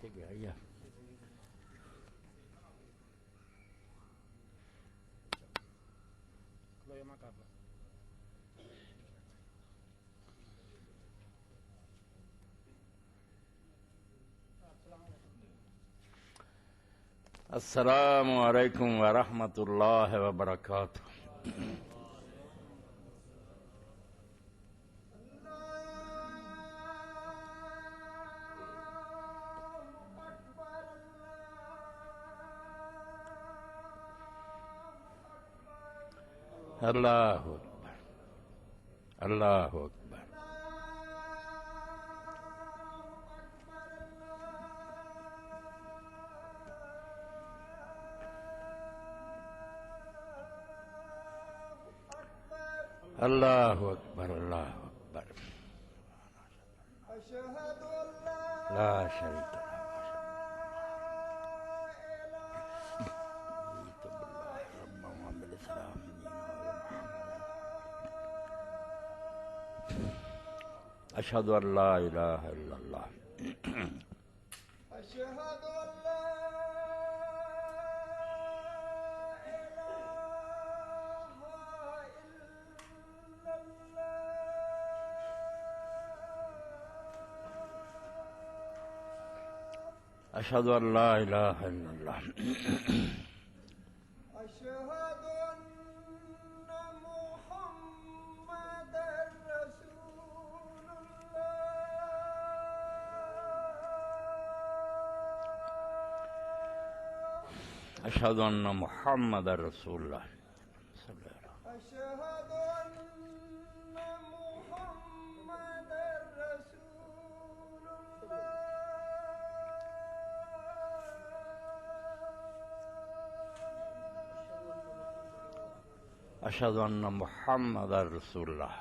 کتنے گیا یار؟ السلام علیکم ورحمۃ اللہ وبرکاتہ۔ اللہ اکبر، اللہ اکبر۔ اللہ اکبر، اللہ اکبر۔ لا شریک له۔ اشہد ان لا الہ الا اللہ۔ اشہد ان لا اشہد ان لا الہ الا اللہ۔ اشہد ان محمد رسول اللہ۔ اشہد ان محمد رسول اللہ۔ اشہد ان محمد رسول اللہ۔ اشہد ان محمد رسول اللہ۔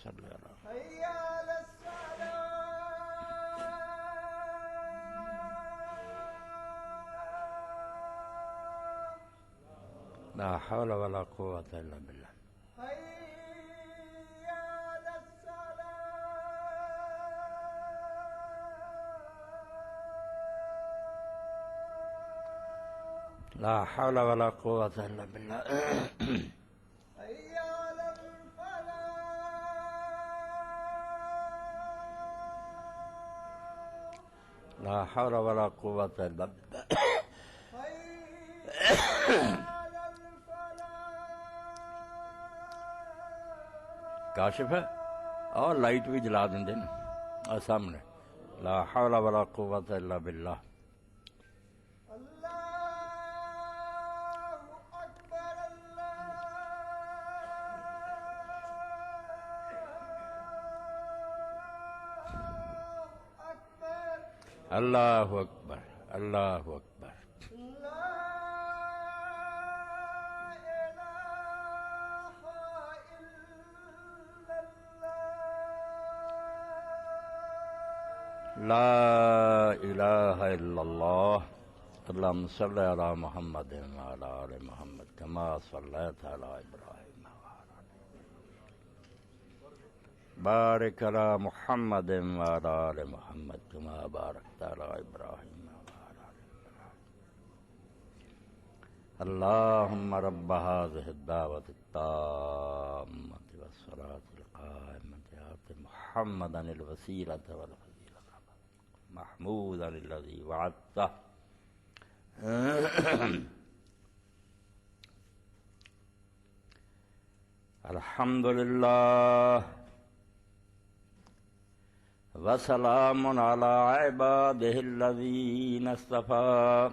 صلی اللہ علیہ حی علی الصلاۃ۔ لا حول ولا قوة الا باللہ۔ حی علی الصلاۃ۔ لا حول ولا قوة الا باللہ۔ حی علی الفلاح۔ لا حول ولا قوة الا باللہ۔ حی علی الفلاح۔ کاشف ہے اور لائٹ بھی جلا دیں نا اور سامنے۔ لا حول ولا قوة الا باللہ۔ اللہ اکبر، اللہ اللہ اکبر۔ اکبر، اللہ اکبر۔ لا الہ الا اللہ۔ لا الہ الا اللہ۔ اللہم صلی علی محمد وعلی آل محمد کما صلیت علی ابراہیم وعلی آل بارک علی محمد وعلی آل محمد کما بارکت علی ابراہیم وعلی آل ابراہیم۔ اللہم رب هذه الدعوة التامة والصلاة القائمة آت محمدا الوسيلة والفضيلة محمودا الذي وعدته۔ الحمد للہ وسلام علی عبادہ الذین اصطفیٰ،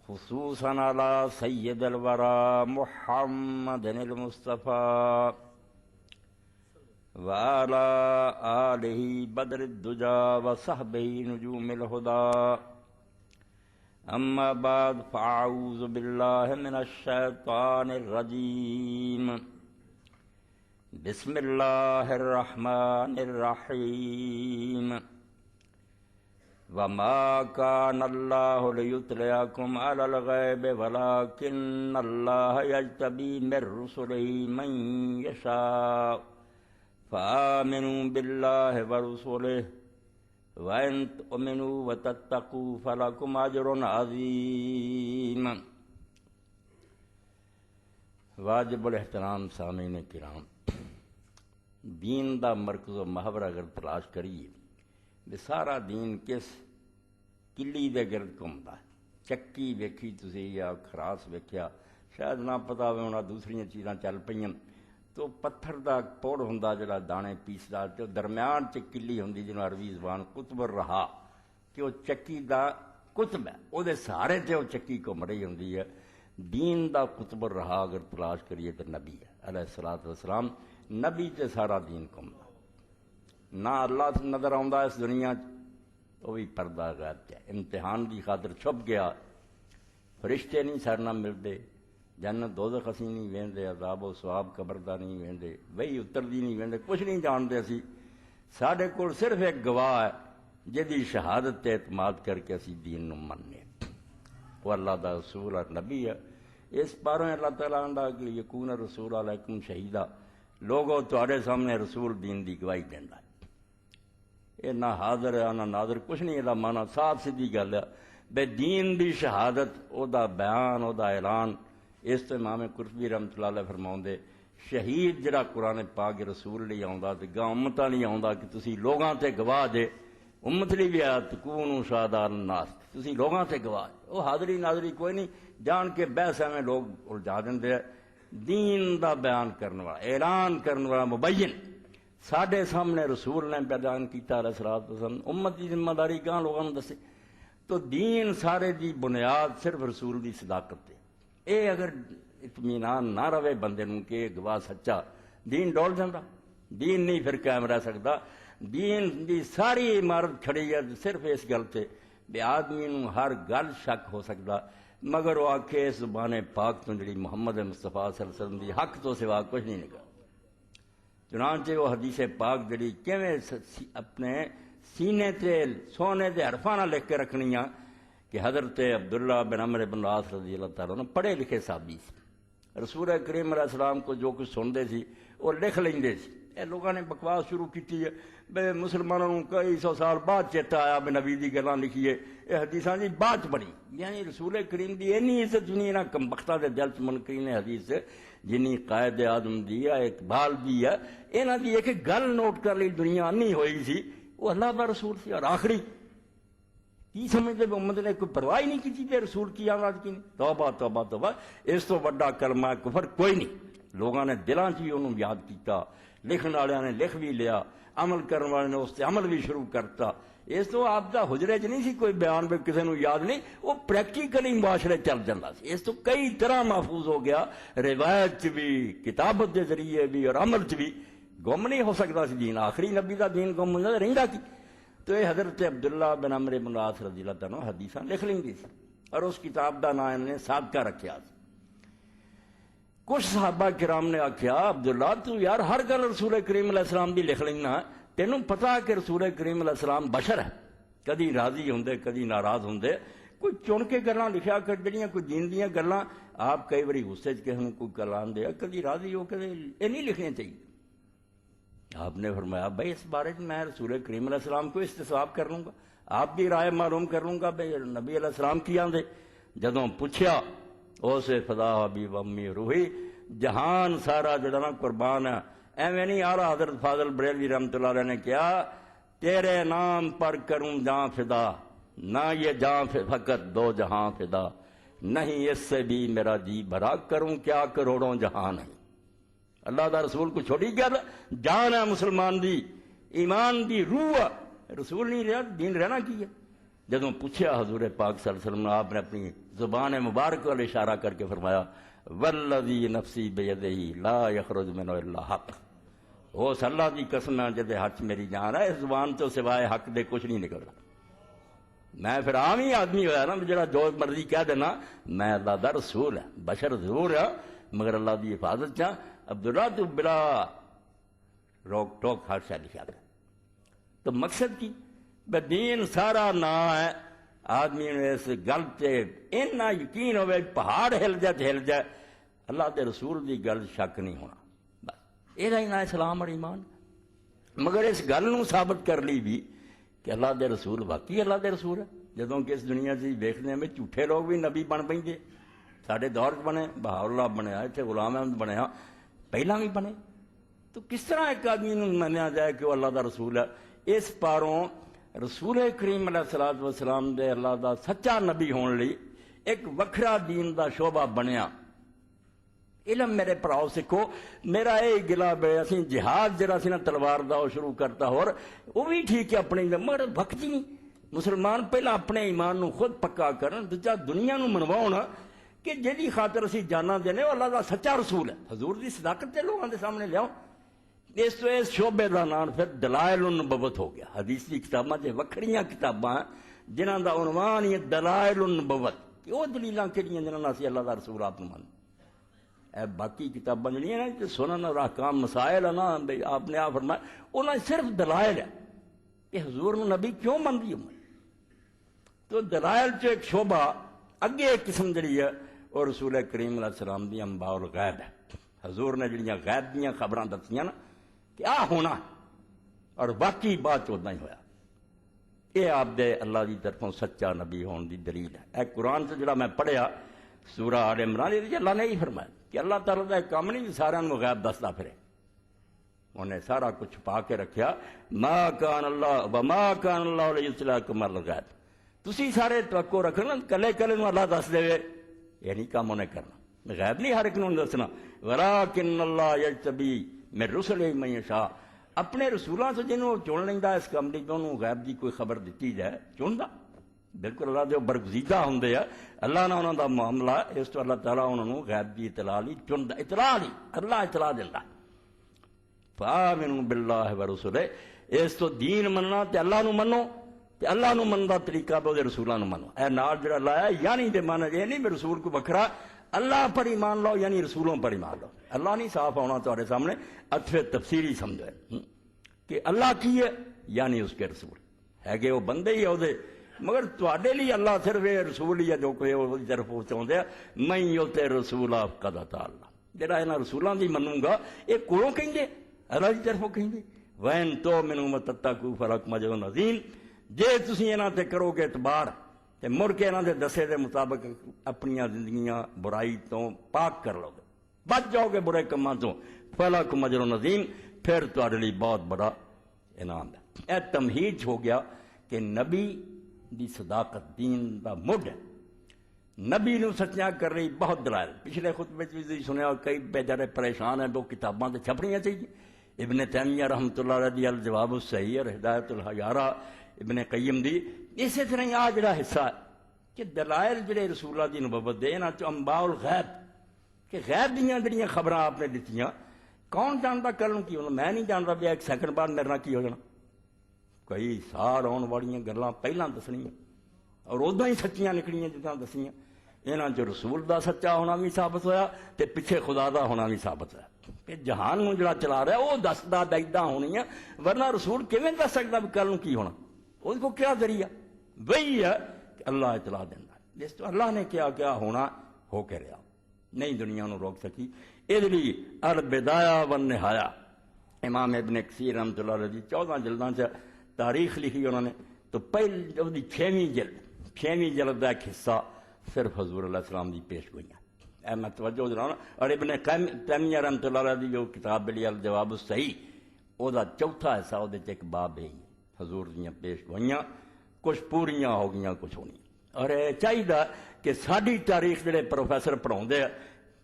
خصوصاً علی سید الورى محمد المصطفیٰ وعلى آلہ بدر الدجى وصحبہ نجوم الہدى۔ اما بعد فاعوذ باللہ من الشیطان الرجیم۔ بسم اللہ الرحمن الرحیم۔ وما كان اللہ لیطلعکم علی الغیب ولکن اللہ یجتبی من رسلہ من یشاء فآمنوا باللہ ورسلہ وَإِن تُؤْمِنُوا وَتَتَّقُوا فَلَكُمْ أَجْرٌ عَظِيمٌ۔ واجب الاحترام سامعین کرام، دین دا مرکز و محور اگر تلاش کریے بھی سارا دین کس کلی دے گرد گھومتا ہے۔ چکی ویکھی تسی یا خراس ویکھیا، شاید نہ پتا ہوئے ہونا دوسری چیزاں چل پئیاں، تو پتھر دا پوڑ ہوندا جڑا دانے پیسدا تے درمیان چ کلی ہوندی جنوں عربی زبان قطب الرہا، کہ وہ چکی دا قطب ہے، وہ دے سہارے تے وہ چکی گھوم رہی ہوندی ہے۔ دین دا قطب الرہا اگر تلاش کریے تو نبی ہے علیہ الصلوۃ والسلام، نبی تے سارا دین گھومدا۔ نہ اللہ سے نظر آوندا اس دنیا وہ بھی پردہ غیب تے امتحان دی خاطر چھپ گیا، فرشتے نہیں سر نہ ملتے، جنت دوزخ اسی نہیں ویندے، عذاب و ثواب قبر دا نہیں ویندے، وہی اتردی نہیں ویندے، کچھ نہیں جانتے اسی۔ ساڈے کول صرف ایک گواہ ہے جدی شہادت تے اعتماد کر کے اسی دین نو مننے، وہ اللہ دا رسول اور نبی ہے۔ اس پاروں اللہ تعالیٰ آندا کہ یکون رسول علیکم شہیدہ، لوگوں تہاڈے سامنے رسول دین دی گواہی دیندا ہے۔ یہ نہ حاضر ہے نہ ناظر، کچھ نہیں، یہ مانا صاف سیدھی گل ہے بے دین دی شہادت، او دا بیان، او دا اعلان۔ اس تو امام قرطبی رحمۃ اللہ علیہ فرماؤندے شہید جڑا قرآن پاک رسول لئی آوندا تے گاں امتاں لئی آوندا کہ تسی لوگاں تے گواہ جے، امت لئی بھی آیا تکونوا شہداء الناس، تسی لوگاں تے گواہ جے۔ وہ حاضری ناظری کوئی نہیں، جان کے بحث میں لوگ الجھا دیندے ہیں۔ دین دا بیان کرنے والا، اعلان کرنے والا مبین ساڈے سامنے رسول نے بیان کیتا علیہ الصلوۃ والسلام، امت کی ذمہ داری کہاں لوگوں نے دسے۔ تو دین سارے دی بنیاد صرف رسول دی صداقت ہے۔ اے اگر اطمینان نہ رہے بندے نوں کہ گواہ سچا، دین ڈول جاندا، دین نہیں پھر قائم رہ سکتا۔ دین دی ساری عمارت کھڑی ہے صرف اس گل تے بے آدمی نوں ہر گل شک ہو سکتا، مگر وہ آکھے اس زبان پاک تو جڑی محمد مصطفیٰ صلی اللہ علیہ وسلم دی حق تو سوا کچھ نہیں نکلا۔ چنانچہ وہ حدیث پاک جڑی کیویں اپنے سینے تے سونے دے حرفاں نال لکھ کے رکھنیاں کہ حضرت عبداللہ بن عمرو بن العاص رضی اللہ تعالیٰ عنہ پڑھے لکھے صحابی سی، رسول کریم علیہ السلام کو جو کچھ سنتے سی وہ لکھ لیندے سی۔ اے لوگاں نے بکواس شروع کی ہے بے مسلمانوں کو کئی سو سال بعد چیتا آیا بے نبی دی گلاں لکھیے، اے حدیثاں دی بعد پڑھی، یعنی رسول کریم دی اینی عزت جنی انہاں کمبختاں دے دل چ منکرین حدیث جنی قائد اعظم دی ہے، اقبال دی ہے، انہاں دی ایک گل نوٹ کر لی دنیا نہیں ہوئی سی، وہ اللہ دا رسول سی۔ اور آخری کی سمجھتے بھی امت نے کوئی پرواہ نہیں کی تھی رسول کی آواز کی نہیں؟ توبہ توبہ توبہ، اس تو بڑا کلمہ کفر کوئی نہیں۔ لوگوں نے دلاں چ انہوں یاد کیتا، لکھن والوں نے لکھ بھی لیا، عمل کرنے والے نے اس سے عمل بھی شروع کرتا۔ اس تو آپ دا حجرے چ نہیں سی کوئی بیان بھی کسی نو یاد نہیں، وہ پریکٹیکلی معاشرے چل جاتا سی۔ اس تو کئی طرح محفوظ ہو گیا، روایت چ بھی، کتابت کے ذریعے بھی اور عمل چ بھی۔ گم نہیں ہو سکتا سی دین، آخری نبی دا دین گم ہوندا رہندا کی۔ تو یہ حضرت عبداللہ بن عمرو بن العاص رضی اللہ تعالیٰ عنہ حدیثاں لکھ لیندی سی، اور اس کتاب دا نام نے سابقہ رکھیا سی۔ کچھ صحابہ کرام نے آکھیا عبداللہ تو یار ہر گل رسول کریم علیہ السلام دی لکھ لینا، تینوں پتا کہ رسول کریم علیہ السلام بشر ہے، کدی راضی ہوندے کدی ناراض ہوندے، کوئی چن کے گلاں لکھیا کر جڑیاں کوئی دین دیاں گلاں آپ کئی باری غصے چ کسی نوں کوئی کلام دے کدی راضی ہو کدی یہ نہیں لکھنی چاہیے۔ آپ نے فرمایا بھائی اس بارے میں رسول کریم علیہ السلام کو استصواب کر لوں گا، آپ کی رائے معلوم کر لوں گا بھائی نبی علیہ السلام کی آندے۔ جدوں پوچھیا اسے فدا حبیب امی روحی، جہان سارا جڑا نا قربان ہے، ایویں نہیں آلہ حضرت فاضل بریلوی رحمۃ اللہ علیہ نے کیا تیرے نام پر کروں جاں فدا، نہ یہ جاں فقط دو جہاں فدا، نہیں اس سے بھی میرا جی بھرا، کروں کیا کروڑوں جہان ہے۔ اللہ دا رسول کو چھوڑی گل، جان ہے مسلمان دی، ایمان دی روح ہے، رسول نہیں رہا دین رہنا کی ہے۔ جدوں پوچھا حضور پاک صلی اللہ علیہ وسلم نے، آپ نے اپنی زبان مبارک والے اشارہ کر کے فرمایا والذی نفسی بیدہ لا یخرج منہ الا حق، اس اللہ دی قسم ہے جدے ہاتھ میری جان ہے، اس زبان تو سوائے حق دے کچھ نہیں نکلتا۔ میں پھر عام ہی آدمی ہوا نا جڑا جو مرضی کہہ دینا، میں اللہ دا رسول ہے، بشر ضرور ہے مگر اللہ دی حفاظت چاہ۔ عبداللہ تو بلا روک ٹوک ہر شاہ لکھا کر، تو مقصد کی بے دین سارا نا ہے، آدمی نے اس گل تے اتنا یقین ہوئے پہاڑ ہل جائے تو ہل جائے، اللہ دے رسول دی گل شک نہیں ہونا، بس یہ ہی نا اسلام اور ایمان۔ مگر اس گل نو ثابت کر لی بھی کہ کہ اللہ دے رسول واقعی اللہ دے رسول ہے جدوں کہ اس دنیا 'ਚ ویکھدے ہیں جھوٹے لوگ بھی نبی بن پیندے ساڈے دور 'ਚ بنے بہاؤ اللہ بنیا اتنے غلام احمد بنیا پہلاں بھی بنے تو کس طرح ایک آدمی نوں منیا جائے کہ وہ اللہ دا رسول ہے اس پاروں رسول کریم علیہ الصلوۃ والسلام دے اللہ دا سچا نبی ہون لئی ایک وکھرا دین دا شعبہ بنیا علم میرے پراؤ سکھو میرا یہ گلا بے اسی جہاد جڑا سی نا تلوار دا وہ شروع کرتا اور وہ بھی ٹھیک ہے اپنے مگر وقت ہی نہیں مسلمان پہلا اپنے ایمان نو خود پکا کرن دوجا دنیا نو منواؤن کہ جہی خاطر اسی جانا دینے وہ اللہ دا سچا رسول ہے حضور دی صداقت تے لوگوں دے سامنے لیاؤ اس تو اس شعبے کا نام پھر دلائل النبوت ہو گیا حدیث کی کتاباں جو وکھریاں کتاباں جنہاں دا عنوان یہ دلائل النبوت کہ وہ دلیلاں کہڑیاں جنہاں نال اسی اللہ دا رسول آپ مان اے باقی کتاباں جڑیاں نا جو سنن اور احکام مسائل ہے نا بھئی آپ نے آپ فرمایا انہاں صرف دلائل ہے کہ حضور نو نبی کیوں مندی امت تو دلائل چ ایک شعبہ اگے ایک قسم جڑی ہے اور رسول کریم علیہ السلام دی انباء الغیب ہے حضور نے جڑیاں غیب دیاں خبراں دسیاں نا کہ آ ہونا اور باقی بات چودہ ہی ہویا یہ آپ دے اللہ دی طرفوں سچا نبی ہون دی دلیل ہے اے قرآن سے جڑا میں پڑھیا سورہ آل عمران یہ اللہ نے ہی فرمایا کہ اللہ تعالیٰ دا ایک کام نہیں سارا نو غیب دستا پھرے انہیں سارا کچھ پا کے رکھیا ما کان اللہ وما کان اللہ لیطلعکم علی الغیب تسی سارے توقع رکھنا کلے کلے نو اللہ دس دے یہ نہیں کام انہیں کرنا غیب نہیں ہر ایک نو دسنا ولیکن اللہ یجتبی من رسلہ من یشاء اپنے رسولاں سے جنہوں چن لیندا اس کام دی انہوں غیب دی کوئی خبر دیتی جائے چندا بالکل اللہ دے برگزیدہ ہوندے ہیں اللہ نے انہوں دا معاملہ اس تو اللہ تعالیٰ انہوں غیب دی اطلاع لی چندا اطلاع لی اللہ اطلاع دلدا فآمنوا باللہ ورسلہ اس تو دین مننا تے اللہ نو منو تے اللہ نو مندا طریقہ بے رسولاں نو منو اے نال جڑا لایا یعنی دے معنی یہ نہیں میں رسول کو بکھرا اللہ پر ایمان لاؤ یعنی رسولوں پر ایمان لاؤ اللہ نہیں صاف ہونا تمہارے سامنے اتفے تفسیری سمجھے کہ اللہ کی ہے یعنی اس کے رسول ہے کہ وہ بندے ہی ہے مگر تواڈے لیے اللہ صرف یہ رسول ہی ہے جو کوئی وہ طرف چاہتے ہیں میں یوتے رسول قد اطاع اللہ جڑا انہاں رسولاں دی منوں گا یہ کولوں کہیں اللہ دی طرفوں کہیں وین تو منو وتتقوا فلکم اجر عظیم جے تسی انہاں تے کرو گے اعتبار تے مڑ کے انہاں دے دسے دے مطابق اپنیاں زندگیاں برائی تو پاک کر لو گے بچ جاؤ گے برے کماں تو فلکم اجر عظیم پھر تہاڈے لیے بہت بڑا انعام ہے اے تمہید ہو گیا کہ نبی دی صداقت دین دا مڈ ہے نبی نو سچیاں کر رہی بہت دلائل پچھلے خطبے بھی سنیا کئی بیچارے پریشان ہیں وہ کتاباں تے چھپنیاں چاہیے ابن تیمیہ رحمۃ اللہ علیہ دی الجواب الصحیح اور ہدایت الحیارہ ابن قیم دی اسی طرح آ جڑا حصہ ہے کہ دلائل جڑے رسول اللہ دی نبوت دے انہاں چ انباء الغیب کہ غیب دیاں جڑیاں خبراں آپ نے دتیاں کون جانتا کل کی ہونا میں نہیں جانتا بھی ایک سیکنڈ بعد میرے نال کی ہو جانا کئی سال آن والیاں گلاں پہلاں دسنیاں اور اداں ہی سچیاں نکلیاں جداں دسیاں انہاں چ رسول دا سچا ہونا بھی ثابت ہویا تے پیچھے خدا دا ہونا بھی ثابت ہویا کہ جہان نو جڑا چلا رہا ہے وہ دسدا دائیداں ہونیاں ورنہ رسول کیویں دس سکدا بھی کل کی ہونا اس کو کیا ذریعہ وہی ہے کہ اللہ اطلاع دیندا جس تو اللہ نے کیا ہونا ہو کے رہا نہیں دنیا نو روک سکی اس لیے البدایہ والنہایہ امام ابن کثیر رحمۃ اللہ علیہ 14 جلداں سے تاریخ لکھی انہوں نے تو پہلی وہ 6ویں جلد کا ایک حصہ صرف حضور علیہ السلام دی پیش گوئیاں اے میں توجہ دلاؤں اور ابن تیمیہ رحمۃ اللہ علیہ دی جو کتاب لی الجواب الصحیح وہ دا چوتھا حصہ وہ ایک باب ہے حضور دیاں پیش گوئیاں کچھ پوریاں ہو گئیاں کچھ ہونی اور چاہیے کہ ساری تاریخ جڑے پروفیسر پڑھاؤندے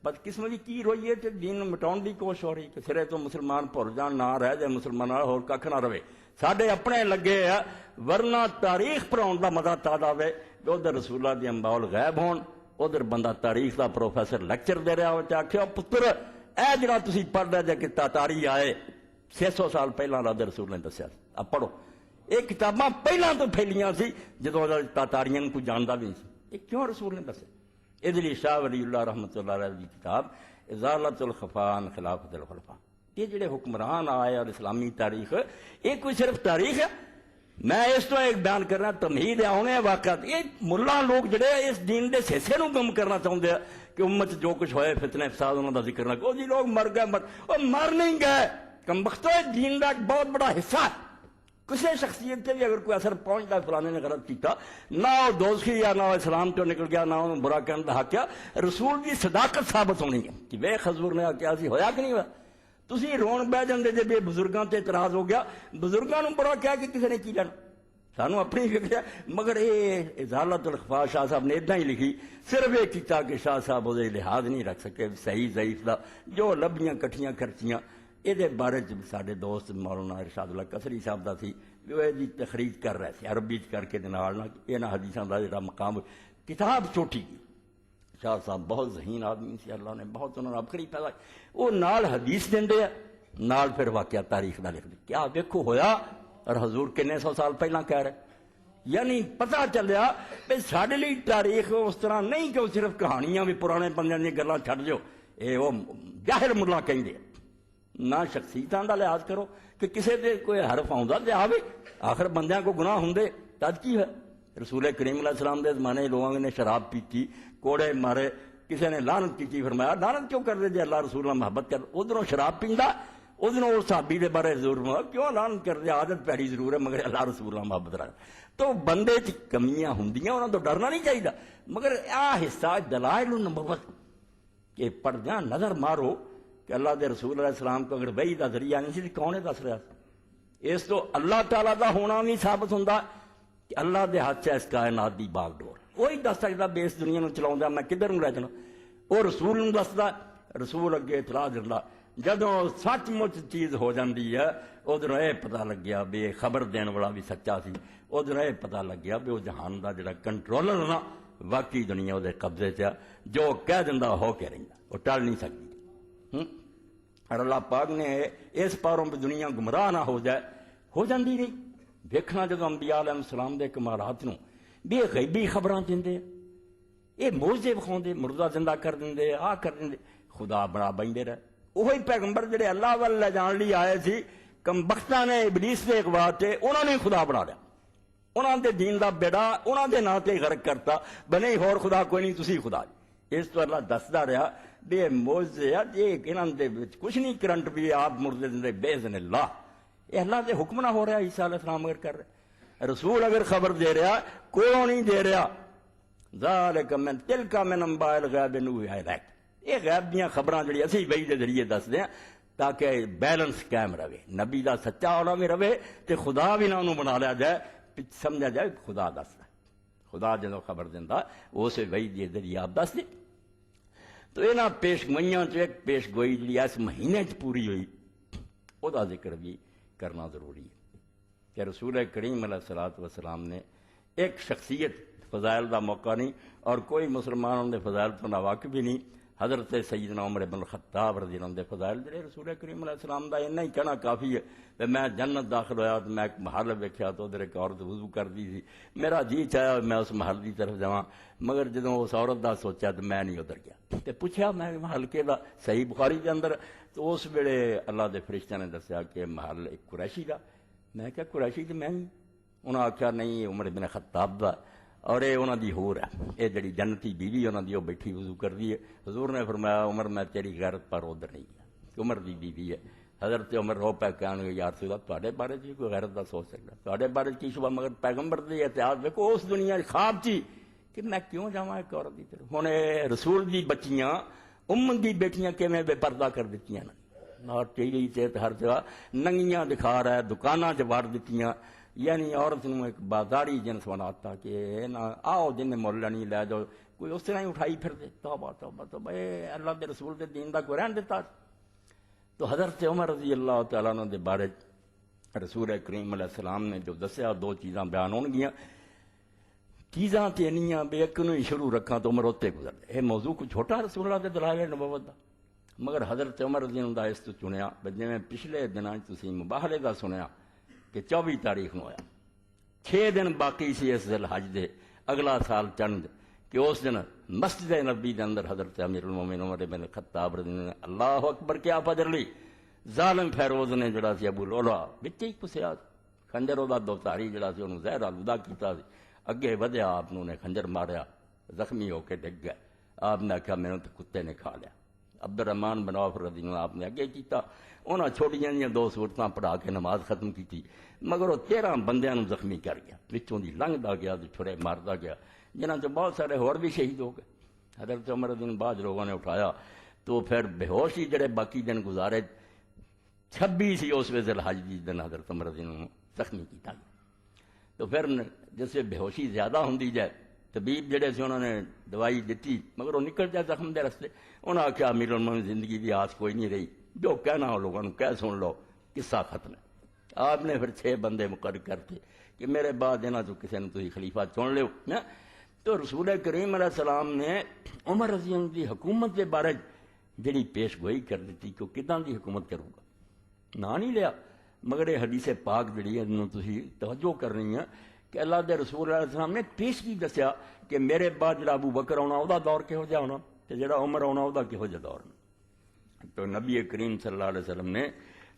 بس قسم کی روئی ہے کہ دین مٹاؤن کی کوشش ہو رہی کہ سرے تو مسلمان بھول جان نہ رہ جائے مسلمان ہور کھ نہ رہے ساڈے اپنے لگے ہے ورنہ تاریخ پڑھاؤن دا مزہ تاد آئے ادھر رسولہ دی انباء الغیب ہون ادھر بندہ تاریخ دا پروفیسر لیکچر دے رہا ہو آخیا پتر اے جڑا تسی پڑھ رہے جے کہ تاتاری آئے 600 سال پہلا اللہ دے رسول نے دسیا اب پڑھو یہ کتاباں پہلا تو پھیلیاں سی جدوں تاتاریاں کو جاندا بھی نہیں سی یہ کیوں رسول نے دسیا ادلی شاہ ولی اللہ رحمۃ اللہ علیہ کی کتاب ازالۃ الخفاء عن خلافت الخلفاء یہ جڑے حکمران آئے اور اسلامی تاریخ یہ کوئی صرف تاریخ ہے میں اس تو ایک بیان کرنا تمہید ہے ہونے واقعات یہ ملا لوگ جڑے اس دین دے حصے نو گم کرنا چاہتے ہیں کہ امت جو کچھ ہوئے فتنے فساد انہوں کا ذکر نہ کرو جی لوگ مر گئے مر نہیں گئے کم بختو دین کا ایک بہت بڑا حصہ ہے کسی شخصیت سے بھی اگر کوئی اثر پہنچتا ہے فلانے نے غلط کیتا نہ وہ دوزخی یا نہ وہ اسلام تو نکل گیا نہ انہوں برا کہنے دا حق کیا رسول کی صداقت ثابت ہونی ہے کہ ویخ حضور نے کیا سی ہویا کہ نہیں ہوا تسی رون بہ جاندے جے بے بزرگاں تے اعتراض ہو گیا بزرگاں نوں برا کہہ کے کسی نے کی لینا سانوں اپنی فکر ہے مگر یہ ازالت الخفا شاہ صاحب نے ادھا ہی لکھی صرف یہ کیتا کہ شاہ صاحب وہ لحاظ نہیں رکھ سکے صحیح ضعیف دا جو لبیاں کٹھیاں خرچیاں یہ بارے سارے دوست مولانا ارشاد اللہ قصری صاحب دا سی وہ جی تخریج کر رہے تھے عربی کر کے یہاں حدیثاں دا جڑا مقام کتاب چھوٹی کی شاہ صاحب بہت ذہین آدمی سی اللہ نے بہت انہوں نے عبقری پیدا وہ نال حدیث دیندے ہیں نال پھر واقعہ تاریخ دا لکھ دے کیا دیکھو ہویا اور حضور کنے 100 سال پہلا کہہ رہے یعنی پتہ چلیا کہ ساڈے لیے تاریخ اس طرح نہیں کہ وہ صرف کہانیاں بھی پرانے بندیاں دی گلاں چھڈ جو اے وہ جاہل ملا کہندے نہ شخصیتاں دا لحاظ کرو کہ کسے دے کوئی حرف آوندا تے آوے آخر بندیاں کو گناہ ہوندے تد کی ہے رسول کریم علیہ السلام دے زمانے لوگوں نے شراب پیتی کوڑے مارے کسی نے لعنت کی فرمایا لعنت کیوں کر دے جے اللہ رسول اللہ محبت کر ادھروں شراب پیندا ادھروں اس صحابی دے بارے ضرور کیوں لعنت کر دے عادت پیڑی ضرور ہے مگر اللہ رسول اللہ محبت رکھ تو بندے چ کمیاں ہوندیاں انہاں تو ڈرنا نہیں چاہیے مگر آ حصہ دلائل النبوت کہ پردیاں نظر مارو کہ اللہ دے رسول علیہ السلام کو اگر وحی دا ذریعہ نہیں سی کون دس رہا اس تو اللہ تعالیٰ دا ہونا نہیں ثابت ہوندا کہ اللہ دے ہاتھ اس کائنات دی باغ ڈور وہی دس سکتا بے اس دنیا نو چلاؤں میں کدھر نو رہ جانا وہ رسول نو دسدا رسول اگے اطلاع دیندا جدوں سچ مچ چیز ہو جاندی ہے ادھر یہ پتہ لگ گیا بھی خبر دین والا بھی سچا سی ادھر یہ پتہ لگ گیا بھی وہ جہان دا جڑا کنٹرولر نا واقعی دنیا وہ قبضے چ جو کہہ دیندا ہو کے رہندا وہ ٹل نہیں سکتی اور اللہ پاک نے اس پاروں پہ دنیا گمراہ نہ ہو جائے ہو جاندی نہیں دیکھنا جدو انبیاء علیہ السلام دے کمالات نو بھی غیبی خبراں دیندے یہ موجزے وکھاؤندے مردہ زندہ کر دیندے آ کر دیندے خدا بنا بندے رہے وہی پیغمبر جڑے اللہ وال لے جان لی آئے سی کم بختاں نے ابلیس دے اغوا تے انہوں نے خدا بنا لیا انہوں دے دین دا بیڑا انہوں دے نا تے غرق کرتا بنے ہور خدا کوئی نہیں تسی خدا اس تو اللہ دسدا رہا بے موجزے یہ انہاں دے وچ کچھ نہیں کرنٹ بھی آپ مردے دے بے اذن اللہ یہ اللہ دے حکم نہ ہو رہا عیسیٰ علیہ السلام اگر کر رہے رسول اگر خبر دے رہا کوئی نہیں دے رہا ذالک من تلک من انباء الغیب نوحی الیک یہ غیب دیاں خبراں جڑی اسی وحی دے ذریعے دس دیں تاکہ بیلنس قائم رہے نبی دا سچا ہونا بھی رہے تے خدا بھی نہ انہوں بنا لیا جائے سمجھا جائے خدا دسدا خدا جدوں خبر دیندا اس وحی دے ذریعے آپ دس دے تو انہاں پیش گوئیاں چ ایک پیش گوئی جڑی اس مہینے چ پوری ہوئی او دا ذکر بھی کرنا ضروری ہے کہ رسول کریم علیہ الصلوۃ والسلام نے ایک شخصیت فضائل دا موقع نہیں اور کوئی مسلمان ان دے فضائل تو نہ واقف بھی نہیں حضرت سیدنا عمر بن الخطاب رضی اللہ عنہ دے فضائل جڑے رسول کریم علیہ السلام دا اتنا ہی کہنا کافی ہے کہ میں جنت داخل ہویا تو میں ایک محل ویکھیا تو ادھر ایک عورت وضو کرਦੀ سی میرا جی چاہیا میں اس محل دی طرف جاواں مگر جدوں اس عورت دا سوچا تو میں نہیں ادھر گیا تے پوچھا میں محل کے دا صحیح بخاری دے اندر تو اس ویلے اللہ دے فرشتے نے دسیا کہ محل ایک قریشی دا میں کہا قریشی تے میں انہاں آکھیا نہیں عمر بن خطاب دا اور یہ انہاں دی ہور ہے یہ جڑی جنتی بیوی انہاں دی وہ بیٹھی وضو کردی ہے حضور نے فرمایا عمر میں تیری غیرت پر ادھر نہیں گیا عمر دی بیوی ہے حضرت عمر رو پہ کہنے گے یا رسول اللہ تواڈے بارے چ کوئی غیرت دا سوچ سکدا تواڈے بارے کی شبہ مگر پیغمبر دی احتیاط دیکھو اس دنیا خواب چی کہ میں کیوں جاواں ایک عورت دی طرف ہن رسول دی بچیاں دی بیٹیاں کیویں بے پردہ کر دتیاں اور ٹی وی تے ہر جگہ ننگیاں دکھا رہا ہے دکاناں چ وڑ دتیاں یعنی عورت نو ایک بازاری جنس بناتا کہ نہ آؤ جن مول لینی لے جاؤ کوئی اس طرح ہی اٹھائی پھر دے توبہ توبہ توبہ اللہ دے رسول دے دین دا کوئی رہن دیتا تو حضرت عمر رضی اللہ تعالیٰ عنہ دے بارے رسول کریم علیہ السلام نے جو دسیا دو چیزاں بیان ہون گیاں چیزاں تے انیاں بے ایک نو ہی شروع رکھاں تو عمر اوتے گزر دے یہ موضوع کو چھوٹا رسول اللہ دے دلائل نبوت دا مگر حضرت عمر رضی اللہ عنہ اس تو چنیا جویں پچھلے دناں تسی مباہلے دا سنیا کہ 24 تاریخ نو آیا 6 دن باقی سی اس ذی الحج دے اگلا سال چند کہ اس دن مسجد نبی دے اندر حضرت امیر المومنین عمر بن الخطاب رضی اللہ عنہ اللہ اکبر کیا فجر لی ظالم فیروز نے جڑا سی ابو لولا وچ ہی پسیا خنجر دا دوتاری جڑا سی اونوں زہر آلودہ کیتا سی اگے ودیا آپ نے خنجر ماریا زخمی ہو کے ڈگ گیا آپ نے آخیا میرے تو کتے نے کھا لیا عبد الرحمان بن عوف رضی اللہ آپ نے اگے کیتا انہاں چھوٹیاں جیاں 2 سورتاں پڑھا کے نماز ختم کی مگر وہ 13 بندیاں نوں زخمی کر گیا وچوں دی لنگدا گیا تے چھڑے ماردا گیا جنہاں چ بہت سارے ہور بھی شہید ہو گئے حضرت عمر رضی اللہ بعد لوگوں نے اٹھایا تو پھر بے ہوش ہی جڑے باقی دن گزارے 26 سی اس ذی الحج دی دن حضرت عمر رضی اللہ زخمی کیتا تو پھر جیسے بے ہوشی زیادہ ہوندی جائے طبیب جڑے سے انہوں نے دوائی دیتی مگر وہ نکل جائے زخم دے رستے انہوں نے آخیا امیر المومنین زندگی دی آس کوئی نہیں رہی جو کہنا ہو لوگوں نے کہہ سن لو قصہ ختم ہے آپ نے پھر 6 بندے مقرر کرتے کہ میرے بعد انہاں چوں کسی نے تسی خلیفہ چن لیو تو رسول کریم علیہ السلام نے عمر رضی اللہ دی حکومت کے بارے جڑی پیش گوئی کر دیتی کہ وہ کداں دی حکومت کروں گا نا نہیں لیا مگر یہ حدیث پاک جڑی ہے انہوں تسی توجہ کرنی ہے کہ اللہ دے رسول علیہ السلام نے پیش کی دسیا کہ میرے بعد جڑا ابو بکر آنا وہ دور کہو جا ہونا تے جڑا عمر آنا وہ کہو جا دور تو نبی کریم صلی اللہ علیہ وسلم نے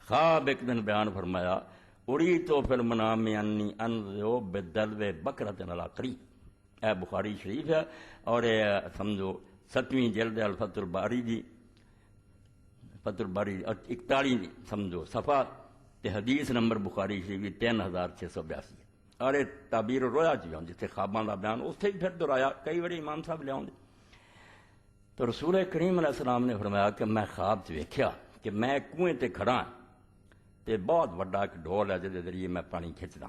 خواب ایک دن بیان فرمایا اڑی تو فی المنام انی انظر بدلو بکرۃ علی قریب اے بخاری شریف ہے اور سمجھو 7ویں جلد الفتح الباری دی فتح الباری 41 سمجھو صفحہ تے حدیث نمبر بخاری شریف 3682 اور یہ تعبیر رویا جیوں جتنے خواباں کا بیان اتنے بھی پھر دہرایا کئی بڑے امام صاحب لیا تو رسول کریم علیہ السلام نے فرمایا کہ میں خواب سے ویکھیا کہ میں کنویں تے کھڑا ہاں تے بہت بڑا ایک ڈھول ہے جہد ذریعے میں پانی کھچنا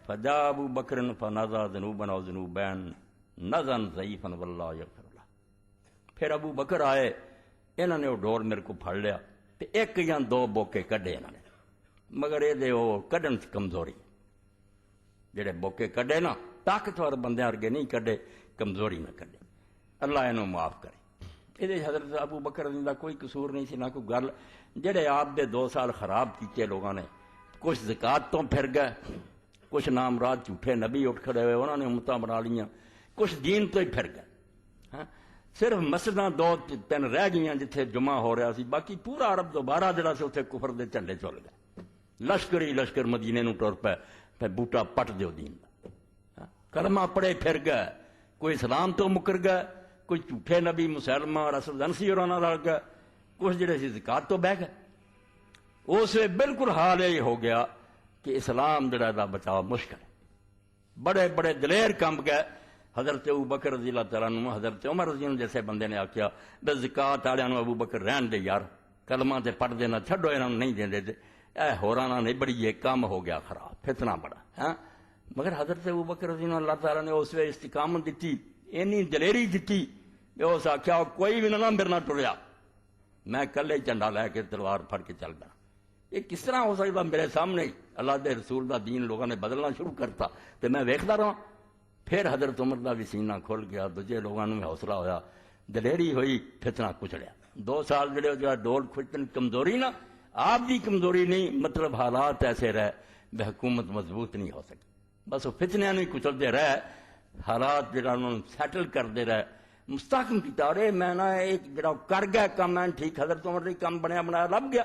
فجا ابو بکر فنزع ذنوبا او ذنوبین نزا ضعیفا واللہ یغفر لہ پھر ابو بکر آئے انہوں نے وہ ڈھول میرے کو پھڑ لیا تے 1 یا 2 بوکے کڈے انہوں نے مگر یہ وہ کڈن سے کمزوری جڑے بوکے کڈے نا طاقتور بندے ورگے نہیں کڈے کمزوری نہ کڈے اللہ انہوں معاف کرے یہ حضرت ابو بکر رضی اللہ کوئی قصور نہیں سی نہ کوئی گل جڑے آپ دے 2 سال خراب کیتے لوگوں نے کچھ زکات تو پھر گئے کچھ نامراد جھوٹے نبی اٹھ کھڑے ہوئے انہوں نے امتاں بنا لیاں کچھ دین تو ہی پھر گئے ہاں صرف مسجداں 2-3 رہ گئیاں جتھے جمعہ ہو رہا سی باقی پورا عرب دوبارہ جڑا سی اتنے کفر دے جھنڈے چل گئے لشکر ہی لشکر مدینے نوں ٹر پے پھر بوٹا پٹ دیو دین دا کلمہ پڑے پھر گئے کوئی اسلام تو مکر گئے کوئی جھوٹے نبی مسلمہ اور اسد انسی اور لڑ گئے کچھ جڑے سی زکات تو بہ گئے اس بالکل حال یہ ہو گیا کہ اسلام جڑا دا بچاؤ مشکل ہے بڑے بڑے دلیر کمب گئے حضرت ابو بکر رضی اللہ تعالیٰ عنہ حضرت عمر رضی اللہ جیسے بندے نے آخیا بے زکات والوں ابو بکر رہن دے یار کلمہ تے پڑھ دینا چھڈو انہاں نوں نہیں دیندے تے اے ہوراں نہیں بڑی یہ کام ہو گیا خراب فتنہ بڑا ہاں مگر حضرت ابو بکر رضی اللہ تعالیٰ نے اس وقت استقامت دیتی اینی دلیری دیتی کہ اس آخیا کوئی بھی نہ میرے نہ ٹریا میں کلے جھنڈا لے کے تلوار پھڑ کے چل گیا یہ کس طرح ہو سکتا میرے سامنے اللہ دے رسول دا دین لوگوں نے بدلنا شروع کرتا تو میں ویکھدا رہا پھر حضرت عمر دا بھی سینہ کھل گیا دوجے لوگوں نے حوصلہ ہویا دلیری ہوئی فتنہ کچلیا 2 سال جڑے جو ڈول کھچن کمزوری نا آپ دی کمزوری نہیں مطلب حالات ایسے رہے بے حکومت مضبوط نہیں ہو سکی بس وہ فتنے نہیں کچلتے رہے حالات جڑا انہوں سیٹل کرتے رہے مستحکم کیتا رہے میں نہ ایک جڑا کر گیا کام میں ٹھیک حضرت عمر دی کام بنیا بنایا لب گیا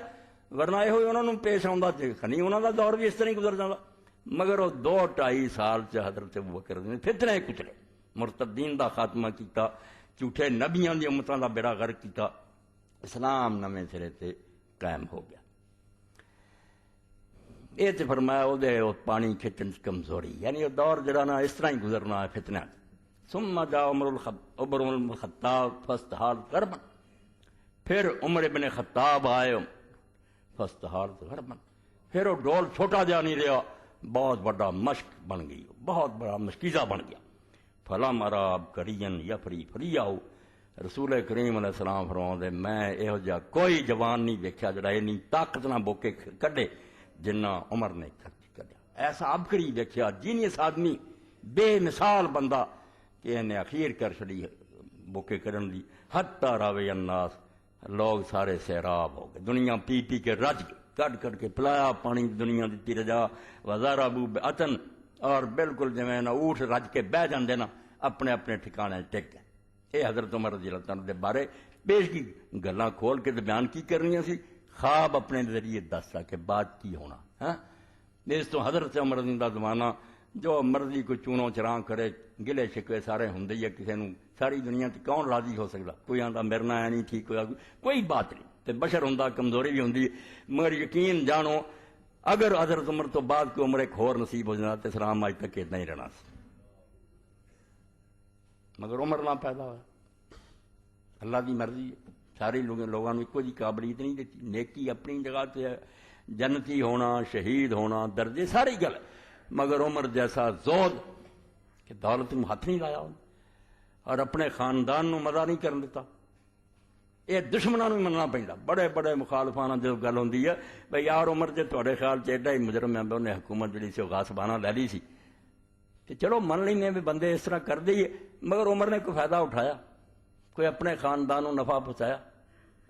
ورنہ یہ ہوئی انہوں نے پیش آتا تھے خنی انہوں کا دور بھی اس طرح گزر جاتا مگر وہ 2-2.5 سال سے حضرت ابو بکر نے فتنے کچلے مرتدین دا خاتمہ کیتا جھوٹے نبیاں دی امتاں دا بیڑا غرق کیتا اسلام نویں سرے تے قائم ہو گیا یہ تو فرمایا وہ پانی کھچن کمزوری یعنی وہ دور جڑا نا اس طرح ہی گزرنا ہے فتنہ ثم جاء عمر الخطاب فاستحال غربا پھر عمر ابن خطاب آئے فاستحال غربا پھر وہ ڈول چھوٹا جا نہیں رہا بہت بڑا مشق بن گئی بہت بڑا مشکیزہ بن گیا فلم اراب کرین یفری فریاؤ رسول کریم علیہ السلام فرماؤں میں یہو جہا کوئی جوان نہیں دیکھا جڑا یہ نہیں طاقت نہ بوکے کڈے جنہ عمر نے کڈیا ایسا عبقری دیکھا جینیس آدمی بے مثال بندہ کہ انہیں اخیر کر چڑی بوکے کرن دی حتی راوی الناس لوگ سارے سیراب ہو گئے دنیا پی پی کے رج گئے کٹ کے پلایا پانی دنیا دیتی رجا وزار ابو عطن اور بالکل جویں نا اونٹ رج کے بہ جاندے نا اپنے اپنے ٹھکانے ٹک گئے یہ حضرت عمر رضی اللہ تعالیٰ دے بارے پیش کی گلاں کھول کے بیان کی کرنی سی خواب اپنے ذریعے دستا کہ بات کی ہونا ہاں اس تو حضرت عمر رضی اللہ زمانہ جو مرضی کو چونوں چراں کرے ਗਿਲੇ ਸ਼ਿਕਵੇ ਸਾਰੇ ਹੁੰਦੇ ਹੀ ਆ ਕਿਸੇ ਨੂੰ, ਸਾਰੀ ਦੁਨੀਆ 'ਚ ਕੌਣ ਰਾਜ਼ੀ ਹੋ ਸਕਦਾ? ਕੋਈ ਆਂਦਾ ਮੇਰੇ ਨਾਲ ਐ ਨਹੀਂ ਠੀਕ ਹੋਇਆ, ਕੋਈ ਬਾਤ ਨਹੀਂ, ਤੇ ਬਸ਼ਰ ਹੁੰਦਾ, ਕਮਜ਼ੋਰੀ ਵੀ ਹੁੰਦੀ, ਮਗਰ ਯਕੀਨ ਜਾਣੋ ਅਗਰ ਹਜ਼ਰਤ ਉਮਰ ਤੋਂ ਬਾਅਦ ਕੋਈ ਉਮਰ ਇੱਕ ਹੋਰ ਨਸੀਬ ਹੋ ਜਾਂਦਾ ਤੇ ਇਸਲਾਮ ਅੱਜ ਤੱਕ ਇੱਦਾਂ ਹੀ ਰਹਿਣਾ ਸੀ, ਮਗਰ ਉਮਰ ਨਾ ਪੈਦਾ ਹੋਇਆ। ਅੱਲਾ ਦੀ ਮਰਜ਼ੀ ਹੈ, ਸਾਰੇ ਲੋਕਾਂ ਨੂੰ ਇੱਕੋ ਜਿਹੀ ਕਾਬਲੀਅਤ ਨਹੀਂ ਦਿੱਤੀ। ਨੇਕੀ ਆਪਣੀ ਜਗ੍ਹਾ 'ਤੇ ਹੈ, ਜਨਤੀ ہونا, شہید ہونا, درجے ساری گل، مگر عمر جیسا زود کہ دولت میں ہاتھ نہیں لایا اور اپنے خاندان نو مزہ نہیں کرن دیتا. یہ دشمنوں بھی مننا پہنتا. بڑے بڑے مخالفان جو گل ہوندی ہے بھئی یار عمر جے تہاڈے خیال چ ایڈا ہی مجرم ہے انہیں حکومت جڑی سی غاصبانہ لے لی سی تے چلو من لینے بھی بندے اس طرح کر دئیے، مگر عمر نے کوئی فائدہ اٹھایا؟ کوئی اپنے خاندان نو نفع پہنچایا؟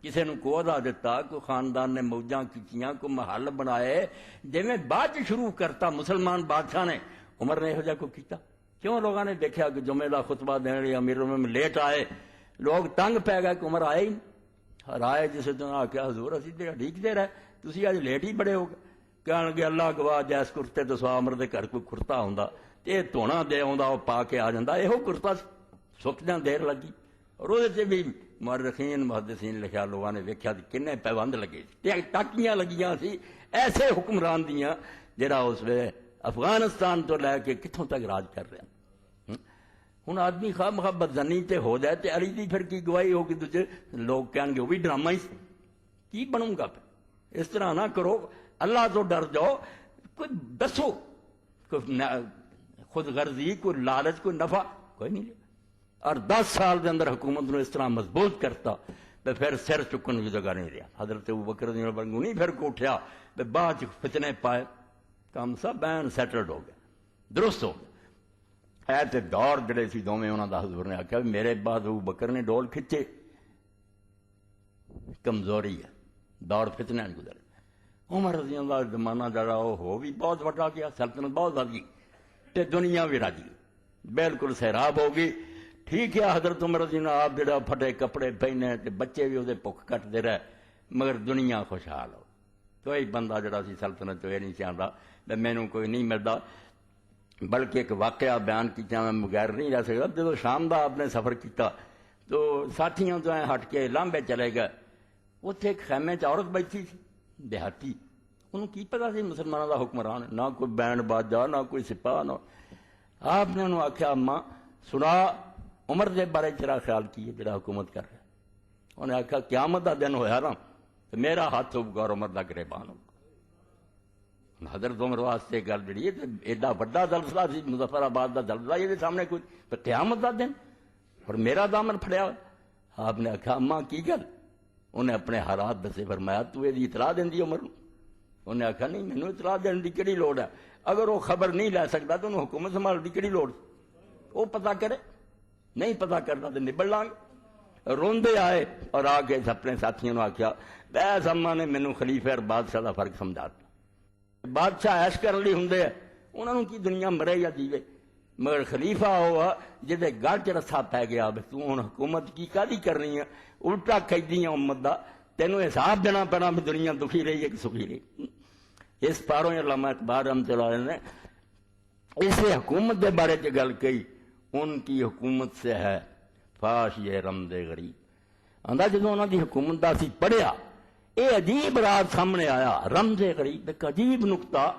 کسی نے کو عہدہ دیتا؟ کوئی خاندان نے موجاں کیتیاں، کوئی محل بنائے؟ جویں بعد شروع کرتا مسلمان بادشاہ نے، عمر نے یہو جہا کوئی کیتا؟ کیوں لوگوں نے دیکھا کہ جمعے کا خطبہ دینے لئے امیر المومنین لیٹ آئے، لوگ تنگ پی گئے کہ عمر آئے ہی نہیں. اور آئے جس نے آخیا حضور اسی تے ڈیکدے رہے، تسی اج لیٹ ہی بڑے ہو گئے. کہن گے اللہ گواہ جیس کرتے تو سوا عمر دے گھر کوئی کرتا ہوندا تے دھونا دے آوندا او پا کے آ جاندا، یہو کرتا سکدیاں دیر لگی. اور وہ بھی مورخین محدثین لکھا لوگوں نے ویکھیا کنے پیوند لگے ٹاکیاں لگیاں سی ایسے حکمران دیاں جہاں اس ویلے افغانستان تو لے کے کتوں تک راج کر رہا. ہوں آدمی خواہ محبت زنی تے ہو جائے تے علی دی پھر کی گواہی ہوگی؟ دوجے لوگ کہیں گے وہ بھی ڈرامہ ہی کی بنوں گا. پھر اس طرح نہ کرو، اللہ تو ڈر جاؤ، کوئی دسو، کوئی خود غرضی، کوئی لالچ، کوئی نفع کوئی نہیں لیا. اور 10 سال دے اندر حکومت نو اس طرح مضبوط کرتا تو پھر سر چکن کی جگہ نہیں رہا. حضرت ابوبکر رضی اللہ عنہ نہیں پھر کو اٹھیا بعد فتنے پائے، کام سب بین سیٹلڈ ہو گیا، درست ہو گیا. ہے تے دور جڑے سی دوویں انہاں دا حضور نے آخیا میرے بعد ابوبکر نے ڈول کھچے، کمزوری ہے، دور فتنے گزرے. عمر رضی اللہ عنہ زمانہ جڑا وہ ہو بھی بہت وڈا گیا، سلطنت بہت وڈ گئی تے دنیا بھی رج گئی، بالکل سیراب ہو گئی. ٹھیک ہے حضرت عمر رضی اللہ آپ جڑا پھٹے کپڑے پہنے تے بچے بھی وہ بھوک کٹتے رہے، مگر دنیا خوشحال ہو. کوئی بندہ جڑا سی سلطنت تو یہ نہیں چاہتا مینوں کوئی نہیں ملتا. بلکہ ایک واقعہ بیان کیا میں بغیر نہیں رہ سکتا. جب شام دا آپ نے سفر کیتا تو ساتھیوں تو ہٹ کے لانبے چلے گئے، اتنے ایک خیمے چ عورت بیٹھی سی دیہاتی. انہوں کی پتا سی مسلمانوں دا حکمران، نہ کوئی بینڈ باجا نہ کوئی سپاہ. نہ آپ نے انہوں آخیا اما سنا عمر دے بارے تیرا خیال کی ہے جڑا حکومت کر رہا ہے؟ انہیں آخیا قیامت دا دن ہویا نا تو میرا ہاتھ ہوگا اور عمر دا گریبان ہوگا. حضرت عمر واسطے گل جڑی ہے ایڈا وڈا زلزلہ سی مظفر آباد دا زلزلہ، یہ سامنے کوئی قیامت دا دن اور میرا دامن پھڑیا. آپ نے آخیا اما کی گل؟ انہیں اپنے حالات دسے. فرمایا تو یہ اطلاع دینی عمر نو؟ انہیں آخیا نہیں مینوں اطلاع دین دی کیڑی لوڑ ہے؟ اگر وہ خبر نہیں لے سکتا تو انہوں حکومت سنبھال دی کیڑی لوڑ؟ وہ پتہ کرے، نہیں پتہ کرنا تو نبڑ لیں گے. روندے آئے اور آ کے اپنے ساتھیوں نے آخیا بس اما نے مینوں خلیفہ اور بادشاہ کا فرق سمجھاتا. بادشاہ ایش کرنے لی ہوں انہوں کی دنیا مرے یا جیوے، مگر خلیفہ ہوا جہے گل چ رسا پی گیا تو ہوں حکومت کی کاہدی کرنی ہے، الٹا قیدی ہے امت دا، تینوں حساب دینا پینا بھی دنیا دکھی رہی ہے کہ سکھی رہی. اس پاروں علامہ اقبال رحمۃ اللہ علیہ نے اسے حکومت دے بارے چ گل کہی، ان کی حکومت سے ہے فاش یہ رمد غریب. آندا جدوں انہاں دی حکومت دا سی پڑھیا یہ عجیب راز سامنے آیا، رمز غریب ایک عجیب نقطہ.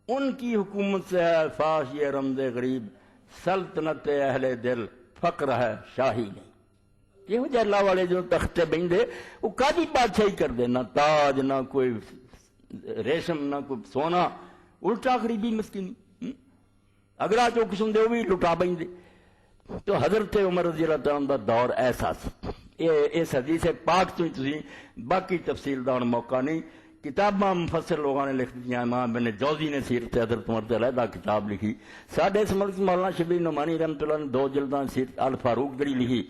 ان کی حکومت سے ہے فاش یہ رمز غریب، سلطنت اہل دل فقر ہے شاہی نہیں. یہ جہ اللہ والے جو تختے بہندے وہ کادی بادشاہی کر دے، نہ تاج نہ کوئی ریشم نہ کوئی سونا، الٹا غریبی مسکینی. اگلا جو قسم دے وہ بھی لٹا بہندے. تو حضرت عمر رضی اللہ تعالیٰ دا دور ایسا سی. اس حدیث پاک تو ہی باقی تفصیل دا موقع نہیں. کتاباں مفسر لوگوں نے لکھ دیا. امام ابن جوزی نے سیرت حضرت عمر تے علیحدہ کتاب لکھی. ساڈے اس ملک مولانا شبیر نعمانی رحمۃ اللہ نے 2 جلداں سیرت الفاروق جڑی لکھی،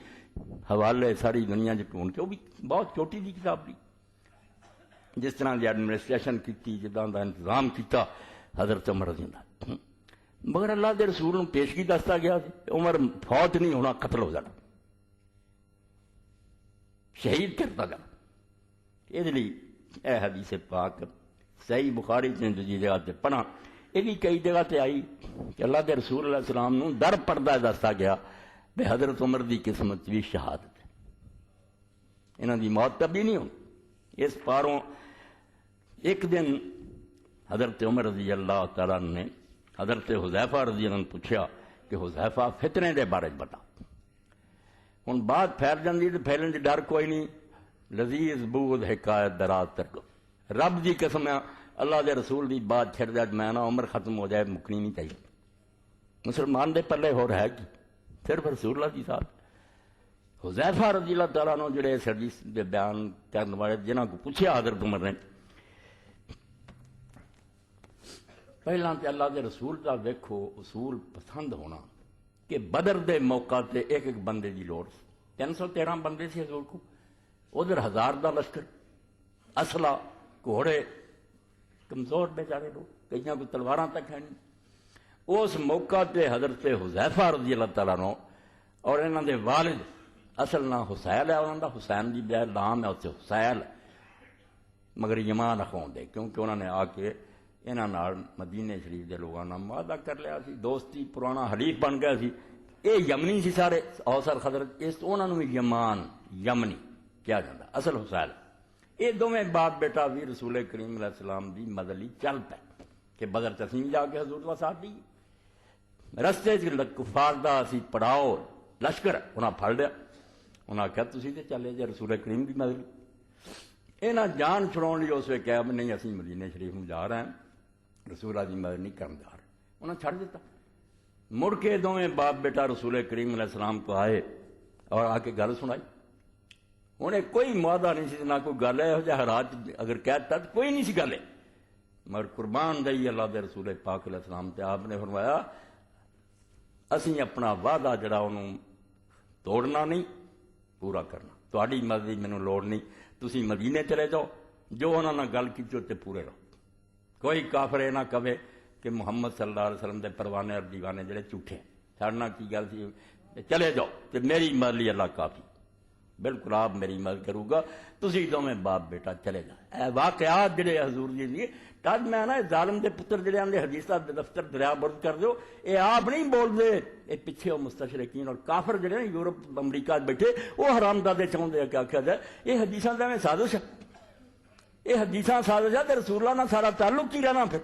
حوالے ساری دنیا چ ڈھونڈ کے، وہ بھی بہت چھوٹی جی کتاب لکھی. جس طرح کی ایڈمنسٹریشن کی، جداں دا انتظام کیتا حضرت عمر رضی اللہ. مگر اللہ دے رسول نوں پیشگی دستا گیا عمر فوت نہیں ہونا، قتل ہو جانا، شہید کرتا گیا. یہ لیے اے حدیث پاک صحیح بخاری دوجی جگہ تے پڑھا. یہ بھی کئی جگہ تے آئی کہ اللہ کے رسول علیہ السلام نو در پردہ دستا گیا کہ حضرت عمر دی قسمت بھی شہادت ہے، انہاں دی موت کبھی نہیں ہونی۔ اس پاروں ایک دن حضرت عمر رضی اللہ تعالیٰ نے حضرت حذیفہ رضی اللہ عنہ پوچھا کہ حذیفہ فتنے دے بارے بتا، ہن بات پھیل جاندی تے پھیلن دی ڈر کوئی نہیں، لذیذ بود حکایت دراز تک رب دی قسم ہے اللہ دے رسول دی بات چھڑ جائے میں نا عمر ختم ہو جائے مکنی نہیں چاہیے، مسلمان دے پلے ہو رہا ہے کی صرف رسول اللہ دی ساتھ۔ حذیفہ رضی اللہ تعالیٰ عنہ جڑے اس حدیث دے بیان کرنے والے جنہاں کو پوچھا حضرت عمر نے، پہلا تے اللہ دے رسول دا ویکھو اصول پسند ہونا کہ بدر دے موقع تے ایک ایک بندے دی لوڑ 313 بندے سی حضور کو، ادھر 1000 دا لشکر، اسلحہ، گھوڑے، کمزور بیچارے لوگ، کئیاں کو تلواراں تک ہیں نہیں۔ اس موقع تے حضرت حذیفہ رضی اللہ تعالیٰ عنہ اور انہاں دے والد، اصل نام حسیل ہے انہاں دا، حسین دی بجائے نام ہے اتنے حسیل، مگر یمان اخون دے کیونکہ انہوں نے آ کے انہاں نال مدینے شریف دے لوگاں نال معاہدہ کر لیا سی، دوستی پرانا حلیف بن گیا سی۔ اے یمنی سی سارے اوس اور خزرج، اس تو انہاں نوں بھی یمنی کیا جاتا، اصل حسیل۔ یہ دونوں باپ بیٹا بھی رسول کریم علیہ السلام دی مدد لی چل پے کہ بدر تسیم جا کے حضور کا ساتھ دی، رستے کفار دا اسی پڑاؤ لشکر انہاں پھڑ لیا، انہاں کہا تسی تے چلے جے رسول کریم دی مدد لی، انہاں جان چھڑاؤن لی اس وقت کہا نہیں اسی مدینے شریف میں جا رہے ہیں، رسول اللہ دی مدد نہیں کرن جا رہے، انہاں چھڑ دیتا۔ مڑ کے دونوں باپ بیٹا رسول کریم علیہ السلام کو آئے اور آ کے گل سنائی، انہیں کوئی معاہدہ نہیں سی، نہ کوئی گل ہے حالات اگر کہتا تو کوئی نہیں سی گل ہے، مگر قربان دئی اللہ دے رسول پاک علیہ السلام تے آپ نے فرمایا اسی اپنا وعدہ جڑا انہوں توڑنا نہیں پورا کرنا، تہاڈی مدد دی مینوں لوڑ نہیں، تسی مدینے چلے جاؤ، جو انہاں نال گل کیتی تے پورے رہو، کوئی کافر یہ نہ کہے کہ محمد صلی اللہ علیہ وسلم دے پروانے اور دیوانے جڑے جھوٹے ہیں، ساڈے نال کی گل سی، چلے جاؤ تے میری مدد لی اللہ کافی، بالکل آپ میری مدد کروں گا، تسی دونوں باپ بیٹا چلے جا۔ اے واقعات جڑے حضور جی دیے تج میں نا ظالم دے پتر جڑے آندے حدیثاں دے دفتر دریا برد کر دیو، اے آپ نہیں بول دے، اے پیچھے وہ مستشرقین اور کافر جڑے نا یورپ امریکہ بیٹھے وہ حرام دادے چاہتے ہیں کہ آخیا جائے یہ حدیثاں دا میں سازش ہے، یہ حدیثاں سازش ہے تے رسول اللہ نال سارا تعلق کی رہنا۔ پھر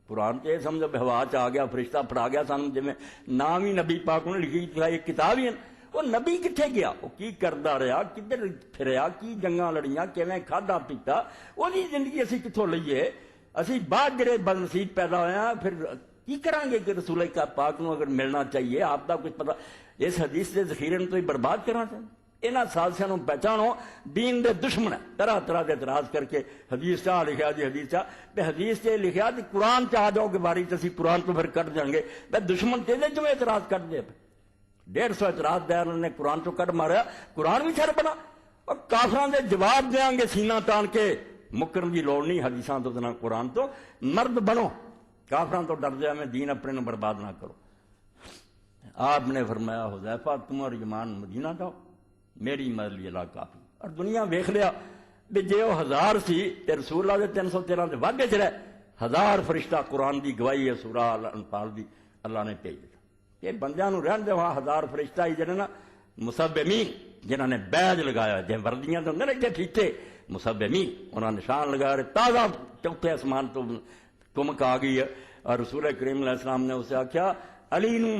قرآن تے سمجھو ہوا چ آ گیا، فرشتہ پڑھا گیا سانوں، جویں نام ہی نبی پاک نے لکھی ایک کتاب ہی ہے، وہ نبی کتنے گیا، وہ کی کردا رہا، کدھر پھریا، کی جنگاں لڑیاں، کیویں کھادا پیتا، وہ زندگی اسی کتوں لئیے، اسی بعد جڑے بد نصیب پیدا ہوئے ہیں پھر کی کریں گے کہ رسول کا پاک نو اگر ملنا چاہیے آپ کا کچھ پتہ، اس حدیث کے ذخیرے تو ہی برباد کرنا چاہیے، یہاں سازشاں نو پہچانو، دین دے دشمن ہے، طرح طرح کے اعتراض کر کے حدیث چاہ لکھا جی حدیث چاہ بے حدیث سے لکھا جی قرآن چاہ جاؤ کہ باری تسی قرآن تو پھر کٹ جائیں گے، بے دشمن تیزے جو اعتراض کر دے، 150 اعتراض دیا انہوں نے قرآن تو کٹ مارا، قرآن بھی چھڑ بنا، اور کافران دے جواب دیاں گے سینہ تان کے، مکرن کی لوڑ نہیں حدیثاں تو نہ قرآن تو، مرد بنو، کافران تو ڈر جائے میں دین اپنے نو برباد نہ کرو۔ آپ نے فرمایا حذیفہ تم اور یمان مدینہ جاؤ، میری مدد لی اللہ کافی، اور دنیا ویکھ لیا بھی جے وہ 1000 سی تے رسول اللہ دے 313 دے واگے چ رہے، 1000 فرشتہ قرآن دی گواہی ہے سورہ انفال دی اللہ نے بھیج دیا، یہ بندیاں نو رہن دے وہاں 1000 فرشتہ ہی جڑے نا مسبمین جنہوں نے بیج لگایا، جے وردیاں تو نہیں رکھتے پھیتے، مسبمین انہوں نے نشان لگایا، تازہ چوتھے آسمان تو کمک آ گئی ہے، اور رسول کریم علیہ السلام نے اسے آخیا علی نوں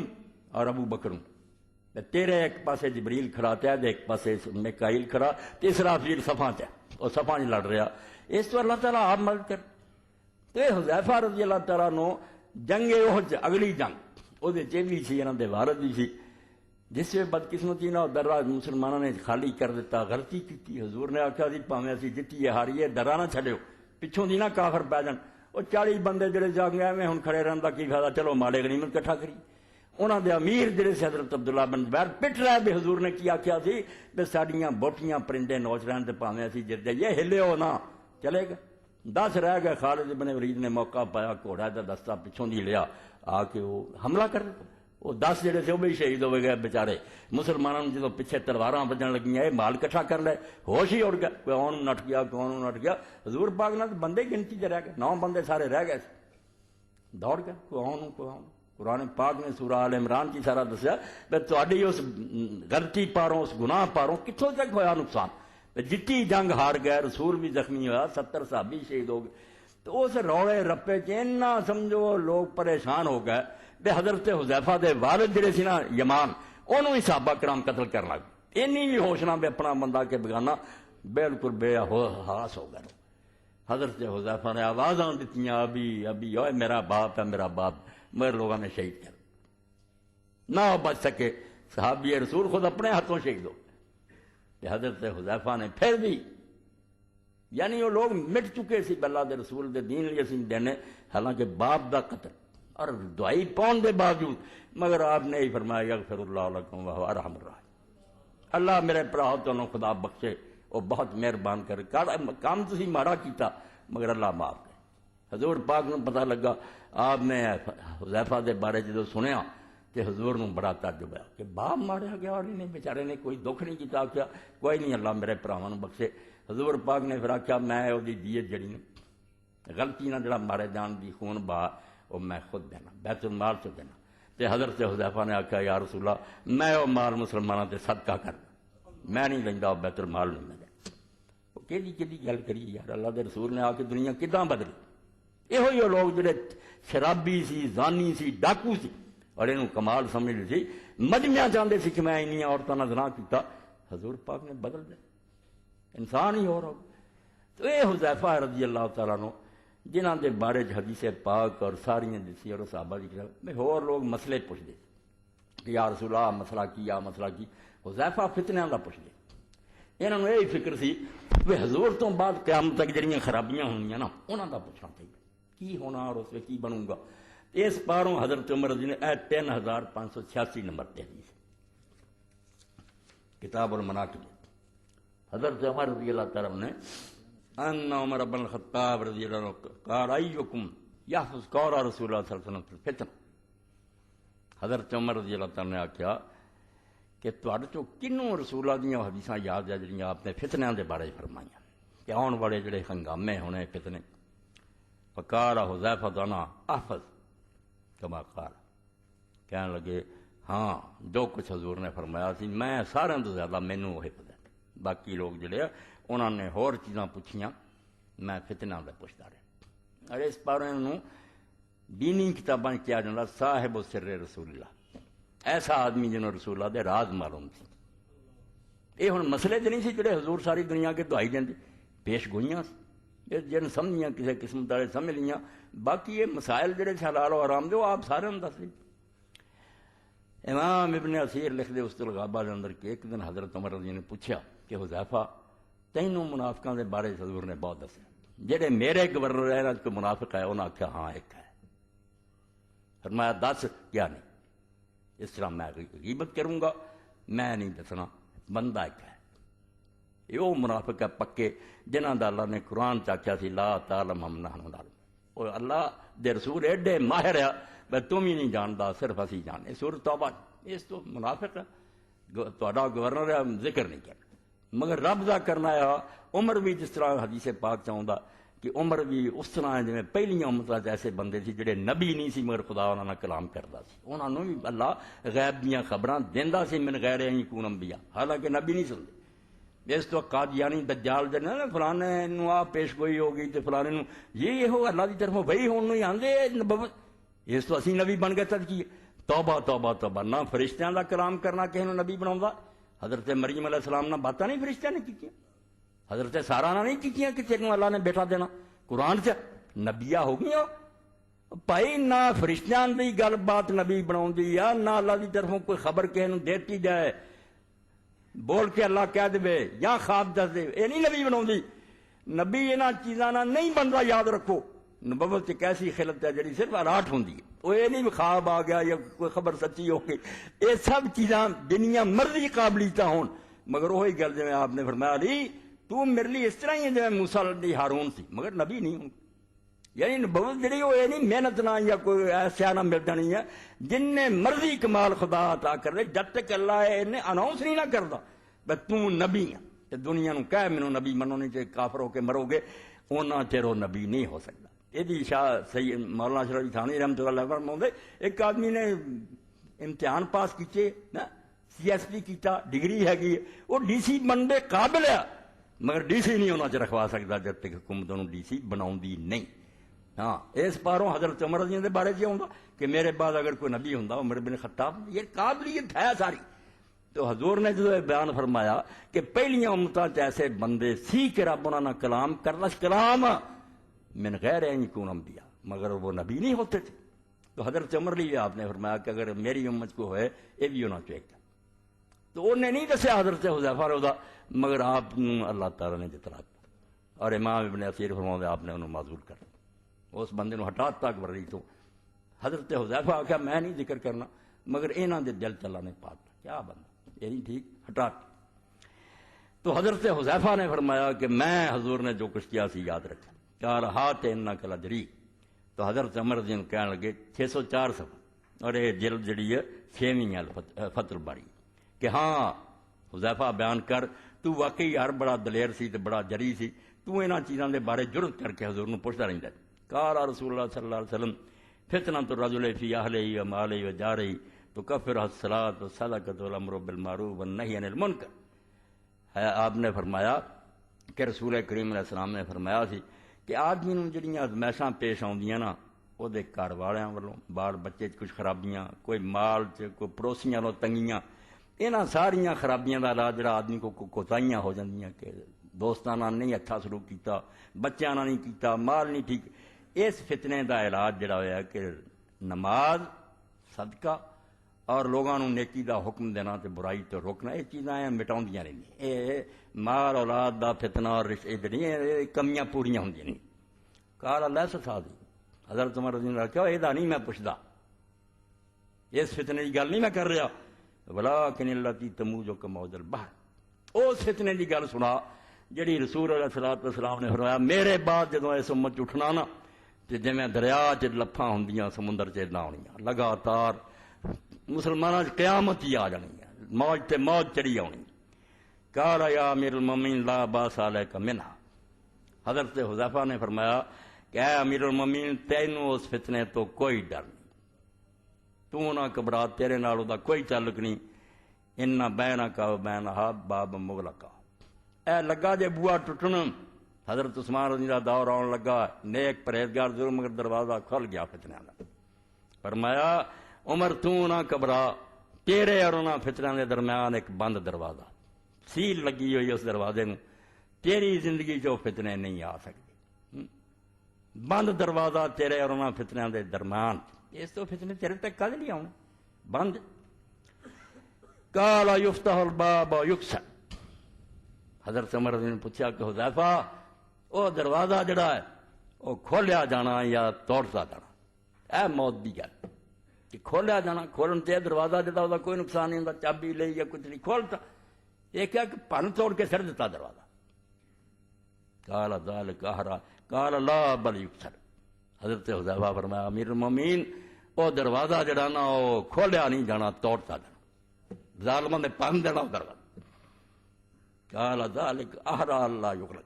اور ابو بکر نوں، تیرے ایک پاسے جبریل کھڑا تے ایک پاسے میکائیل کھڑا، تیسرا فیر صفاں تے اور صفاں لڑ رہا، اس تو اللہ تعالیٰ آپ مدد کر۔ تو حذیفہ رضی اللہ تعالیٰ نو جنگ احد اگلی جنگ وہ بھی سی، انہوں دے وارد بھی سی، جس سے بدقسمتی نہ درا مسلمانوں نے خالی کر دیتا، غلطی کی، حضور نے آخیا سی پاویں اسی جتیے ہاریے درا نہ چھڈیو، پچھوں دی نہ کافر پی جان، وہ 40 بندے جڑے جا گئے میں ہن کھڑے رہن دا کی فائدہ، چلو مالے غنیمت کٹھا کری۔ انہوں دے امیر جڑے سے حضرت عبداللہ بن زبیر پٹ رہے بھی حضور نے کی آخیا سی بھی ساڈیاں بوٹیاں پرندے نوچ رہن تے پاویں اسی جت جائیے ہلے ہو نہ، چلے گا 10 رہ گئے، خالد بن ولید نے موقع پایا، گھوڑا دا دستہ پچھوں دی لیا، آ کے وہ حملہ کر دیتا، وہ 10 جڑے سے وہ بھی شہید ہوئے گئے بیچارے، مسلمانوں نے جدو پیچھے تلواراں بجن لگیاں یہ مال کٹھا کر لے، ہوش ہی اڑ گیا، کون نٹ گیا کون نٹ گیا، حضور پاک نہ بندے گنتی چ رہ گئے، 9 بندے سارے رہ گئے، دوڑ گیا کوئی قرآن پاک نے سورہ آل عمران کی سارا دسیا کہ تہاڈی اس غلطی پاروں اس گناہ پاروں کتوں تک ہویا نقصان، جتی جنگ ہار گئے، رسول بھی زخمی ہوا، 70 صحابی شہید ہو گئے، تو اس رولے رپے چ سمجھو لوگ پریشان ہو گئے کہ حضرت حذیفہ دے والد جڑے سی نا یمان، انہوں ہی صحابہ کرام قتل کرن لگ گئے، اینی بھی ہوش نہ بھی اپنا بندہ کے بگانا، بالکل بے حاس ہو گئے۔ حضرت حذیفہ نے آوازاں دیتیاں، ابھی اوے میرا باپ ہے میرا باپ، مگر لوگوں نے شہید کر نہ بچ سکے، صحابی رسول خود اپنے ہاتھوں شہید ہو کہ حضرت حذیفہ نے پھر بھی، یعنی وہ لوگ مٹ چکے سی اللہ دے رسول دے دین لیے سی دینے، حالانکہ باپ دا قتل اور دعائی پاؤن دے باوجود، مگر آپ نے ہی فرمایا یغفر اللہ لکم وہو ارحم الراحمین، اللہ میرے پراؤ تنوں خدا بخشے، وہ بہت مہربان کر، کام تسی ماڑا کیتا مگر اللہ معاف کرے۔ حضور پاک نو پتہ لگا، آپ نے حذیفہ دے بارے جدو سنیا کہ حضور نو بڑا تعجب ہے کہ باپ ماریا گیا اور انہیں بیچارے نے کوئی دکھ نہیں کیتا، کیا کوئی نہیں اللہ میرے پراواں نو بخشے۔ حضور پاک نے پھر آخیا میں وہ دیت جڑی غلطی نہ جڑا مارے جان دی خون بہا وہ میں خود دینا، بیت المال سے دینا۔ تے حضرت حذیفہ نے آخیا یا رسول اللہ میں وہ مال مسلمانوں تے صدقہ کر، میں نہیں لیندا، بیت المال نہیں میں دینا۔ وہ کیڑی گل کری یار، اللہ دے رسول نے آ کے دنیا کداں بدلی؟ یہو ہی لوگ جڑے شرابی سی، زانی سی، ڈاکو سی، اور انہوں کمال سمجھ لی سی، مجمع چاہتے سی کہ میں انہیں عورتوں نے زنا کیتا، حضور پاک نے بدل دیا، انسان ہی ہو رہا۔ تو یہ حذیفہ رضی اللہ تعالیٰ عنہ جنہاں دے بارے حدیث پاک اور ساریاں دسی اور صحابہ دی کتاب میں ہور لوگ مسئلے پوچھتے کہ یا رسول اللہ مسئلہ کی، یا مسئلہ کی، حذیفہ فتنیاں دا پوچھتے۔ انہوں نے یہی فکر سی کہ حضور تو بعد قیامت تک جڑیاں خرابیاں ہونیاں نا انہاں دا پوچھنا چاہیے کی ہونا اور اس میں کی بنوں گا۔ اس پاروں حضرت عمر رضی نے 3586 نمبر تے حدیث کتاب المناقب، حضرت عمر رضی اللہ تعالیٰ نے ان عمر بن الخطاب رضی اللہ عنہ قال ایکم یحفظ قول رسول اللہ صلی اللہ علیہ وسلم فی الفتن، حضرت عمر رضی اللہ تعالیٰ نے آخیا کہ تواڈے چوں کنوں رسول اللہ دیاں حدیثاں یاد ہے جڑیاں آپ نے فتنیاں دے بارے فرمائیاں کہ آن والے جڑے ہنگامے ہونے فتنے؟ فقال حذیفہ انا احفظ کما قال، کہنے لگے ہاں جو کچھ حضور نے فرمایا سی میں سارے تو زیادہ مینوں حفظ ہے، باقی لوگ جڑے انہوں نے ہور چیزاں پوچھیاں میں فتنہ دے پوچھتا رہا۔ اور اس پارے انہوں دینی کتاباں کیا جاتا صاحب و سر رسول اللہ، ایسا آدمی جنہوں رسول اللہ دے راز معلوم تھی۔ یہ ہن مسئلے تو نہیں سی جڑے حضور ساری دنیا کے دعائی دیں پیش گوئیاں جن سمجھیاں کسی قسم دارے سمجھ لیاں، باقی یہ مسائل جڑے حلال و حرام دے وہ آپ سارے ہم دس دیں۔ امام ابن اسیر لکھ دے اس الغابہ کے اندر کہ ایک دن حضرت عمر رضی نے پوچھا کہ حذیفہ تینوں منافقاں دے بارے حضور نے بہت دسیا، جڑے میرے گورنر ہے کوئی منافق ہے؟ انہوں نے آخیا ہاں ایک ہے۔ فرمایا دس کیا نہیں؟ اس طرح میں غیبت کروں گا میں نہیں دسنا، بندہ ایک ہے، یہ منافق ہے پکے جنہاں دا اللہ نے قرآن چاکیا سی لا تعلمہم نحن نعلم، اور اللہ دے رسول ایڈے ماہر ہے بھائی تم ہی نہیں جانتا صرف اسی جانے۔ سورۃ توبہ اس تو منافق ہے تہاڈا گورنر ہے ذکر نہیں کرنا، مگر رب دا کرنا ہے۔ عمر بھی جس طرح حدیث پاک چاہتا کہ عمر بھی اس طرح جی پہلیاں امتاں ایسے بندے سی جڑے نبی نہیں سی مگر خدا انہاں نال کلام کرتا سی، انہاں نوں بھی اللہ غیب دیاں خبراں دیندا سی من غیر ان یکون انبیاء، حالانکہ نبی نہیں سنتے۔ اس تو قادیانی دجال دے نا فلانے نو آ پیش گوئی ہو گئی تے فلانے نو یہ ہو اللہ دی طرفوں وہی ہون نہیں آندے نبوت، اس تو اسی نبی بن گئے تد کی توبہ توبہ توبہ۔ نہ فرشتیاں دا کلام کرنا کسی نو نبی بناوندا، حضرت مریم علیہ السلام نہ باتاں نہیں فرشتیاں نے کیتیاں، حضرت سارا نہ نہیں کیتیاں کہ تینوں اللہ نے بیٹا دینا، قرآن سے نبیاں ہو گئیاں بھائی۔ نہ فرشتیاں دی گل بات نبی بناوندی ہے، نہ اللہ دی طرفوں کوئی خبر کسی نو دیتی جائے بول کے اللہ کہہ دے یا خواب دس دے، یہ نہیں نبی بناوندی۔ نبی انہاں چیزاں نہ نہیں بنتا، یاد رکھو نبوت ایک ایسی خلت ہے جڑی صرف اراٹ ہوندی ہے، وہ یہ نہیں خواب آ گیا یا کوئی خبر سچی ہو گئی، یہ سب چیزاں جنیاں مرضی قابلیت ہون، مگر وہی گل جی آپ نے فرمایا علی تو میرے لیے اس طرح ہی جی موسیٰ علیہ ہارون سی مگر نبی نہیں ہوں۔ یعنی نبوت جڑی وہ یہ نہیں محنت نہ یا کوئی ایسا نہ ملتا نہیں ہے، جن نے مرضی کمال خدا عطا کر دے جب تک اللہ انہیں اناؤنس نہیں نہ کرتا بھائی تو نبی ہے تے دنیا نو کہہ مینوں نبی منو نہیں تے کافر ہو کے مرو گے، اونا چر وہ نبی نہیں ہو سکتا۔ یہ شاہ سید مولانا اشرف علی تھانوی رحمۃ اللہ علیہ فرماؤندے ایک آدمی نے امتحان پاس کیتے نا CSP کیتا ڈگری ہے وہ DC بننے قابل ہے مگر DC نہیں ہونا چ رکھوا سکتا جب تک حکومت انہوں DC بناؤندی نہیں. ہاں اس پاروں حضرت عمر رضی اللہ بارے آؤں گا کہ میرے بعد اگر کوئی نبی ہوں عمر بن خطاب یہ قابلیت ہے ساری. تو حضور نے جو بیان فرمایا کہ پہلیاں امتاں ایسے بندے سی کہ رب انہوں نے کلام کرنا کلام من غیر ان یکون انبیاء مگر وہ نبی نہیں ہوتے تھے. تو حضرت عمر لیے آپ نے فرمایا کہ اگر میری امت کو ہوئے یہ بھی ہونا چاہیے. تو انہیں نہیں دسیا حضرت حذیفہ روزہ مگر آپ اللہ تعالیٰ نے جتلا اور امام ابن اسیر فرماؤں آپ نے انہوں معذور کر اس بندے نو ہٹا تک بری تو حضرت حذیفہ آخیا میں نہیں ذکر کرنا مگر انہاں دے دل چلا نے پاک کیا بندہ یہ نہیں ٹھیک ہٹا. تو حضرت حذیفہ نے فرمایا کہ میں حضور نے جو کچھ کیا سی یاد رکھا کیا رہا تے انک لجری. تو حضرت عمر جن کہنے لگے 604 صفحہ اور یہ جلد جڑی ہے 6ویں فتح الباری کہ ہاں حذیفہ بیان کر تو واقعی یار بڑا دلیر سی تے بڑا جری سی تو انہاں چیزاں دے بارے جرت کر کے حضور نو پوچھدا رہندا. قال رسول اللہ صلی اللہ علیہ وسلم فتنۃ الرجل فی اہلہ و مالہ و جارہ تکفر الصلاۃ والصدقۃ والامر بالمعروف والنہی عن المنکر. آپ نے فرمایا کہ رسول کریم علیہ السلام نے فرمایا سی کہ آدمی نوں جڑیاں ازمائشاں پیش آؤندیاں نا وہ دے گھر والیاں والوں بال بچے کچھ خرابیاں کوئی مال کوئی پڑوسیاں نوں تنگیاں انہاں ساریاں خرابیاں دا علاج جڑا آدمی کو کوتاہیاں ہو جاندیاں کہ دوستاں نال نہیں اچھا سلوک کیتا بچیاں نال نہیں کیتا مال نہیں ٹھیک اس فتنے دا علاج جڑا ہویا کہ نماز صدقہ اور لوگاں نوں نیکی دا حکم دینا تے برائی تو روکنا یہ چیزاں مٹاؤندیاں رہندیاں. اے مال اولاد دا فتنہ اور رشتے جڑیاں کمیاں پوریاں ہوندیاں نہیں. قال اللہ سفادی حضرت عمر رضی اللہ عنہ کہا یہ نہیں میں پوچھدا اس فتنے کی گل نہیں میں کر رہا ولکن التی تموج کموج البحر اس فتنے کی گل سنا جڑی رسول علیہ الصلوۃ والسلام نے فرمایا میرے بعد جدوں اس امت اٹھنا نا تے جویں دریا چ لپھاں ہوندیاں سمندر چ نہ ہونیاں لگاتار مسلماناں قیامت ہی آ جانی ہے موج تے موج چڑھی آنی. قال یا امیر المومنین لا باس علیک منہا. حضرت حذیفہ نے فرمایا کہ اے امیر المومنین تینوں اس فتنے تو کوئی ڈر نہیں تو نہ گھبرا تیرے نال دا کوئی تعلق نہیں. ان بینک و بینہا باب مغلقہ اے لگا جے بوا ٹوٹن حضرت عثمان رضی اللہ دور آن لگا نیک پرہیزگار ضرور مگر دروازہ کھل گیا فتنے دا. فرمایا عمر تو نہ گھبرا تیرے اور انہاں فتنیاں دے درمیان ایک بند دروازہ سیل لگی ہوئی اس دروازے نو تیری زندگی جو فتنے نہیں آ سکتے. بند دروازہ تیرے اور انہاں فتنیاں دے درمیان اس تو فتنے تیرے تک کد نہیں آؤں بند. قال یفتح الباب یکسر. حضرت عمر نے پوچھا کہ حذیفہ وہ دروازہ جڑا ہے وہ کھولیا جانا یا توڑتا جانا. اے موت دی گل کہ کھولیا جانا کھولن تے دروازہ جڑا وہ کوئی نقصان نہیں ہوندا چابی لئی یا کچھ نہیں کھولتا یہ کیا کہ پن توڑ کے سر دیتا دروازہ. قال ذلک احرا قال لا بل یکسر. حضرت حذیفہ فرمایا امیر المومنین وہ دروازہ جڑا نا وہ کھولیا نہیں جانا توڑتا جانا ظالماں نے پن دینا دروازہ. قال ذلک احرا اللہ یغلق.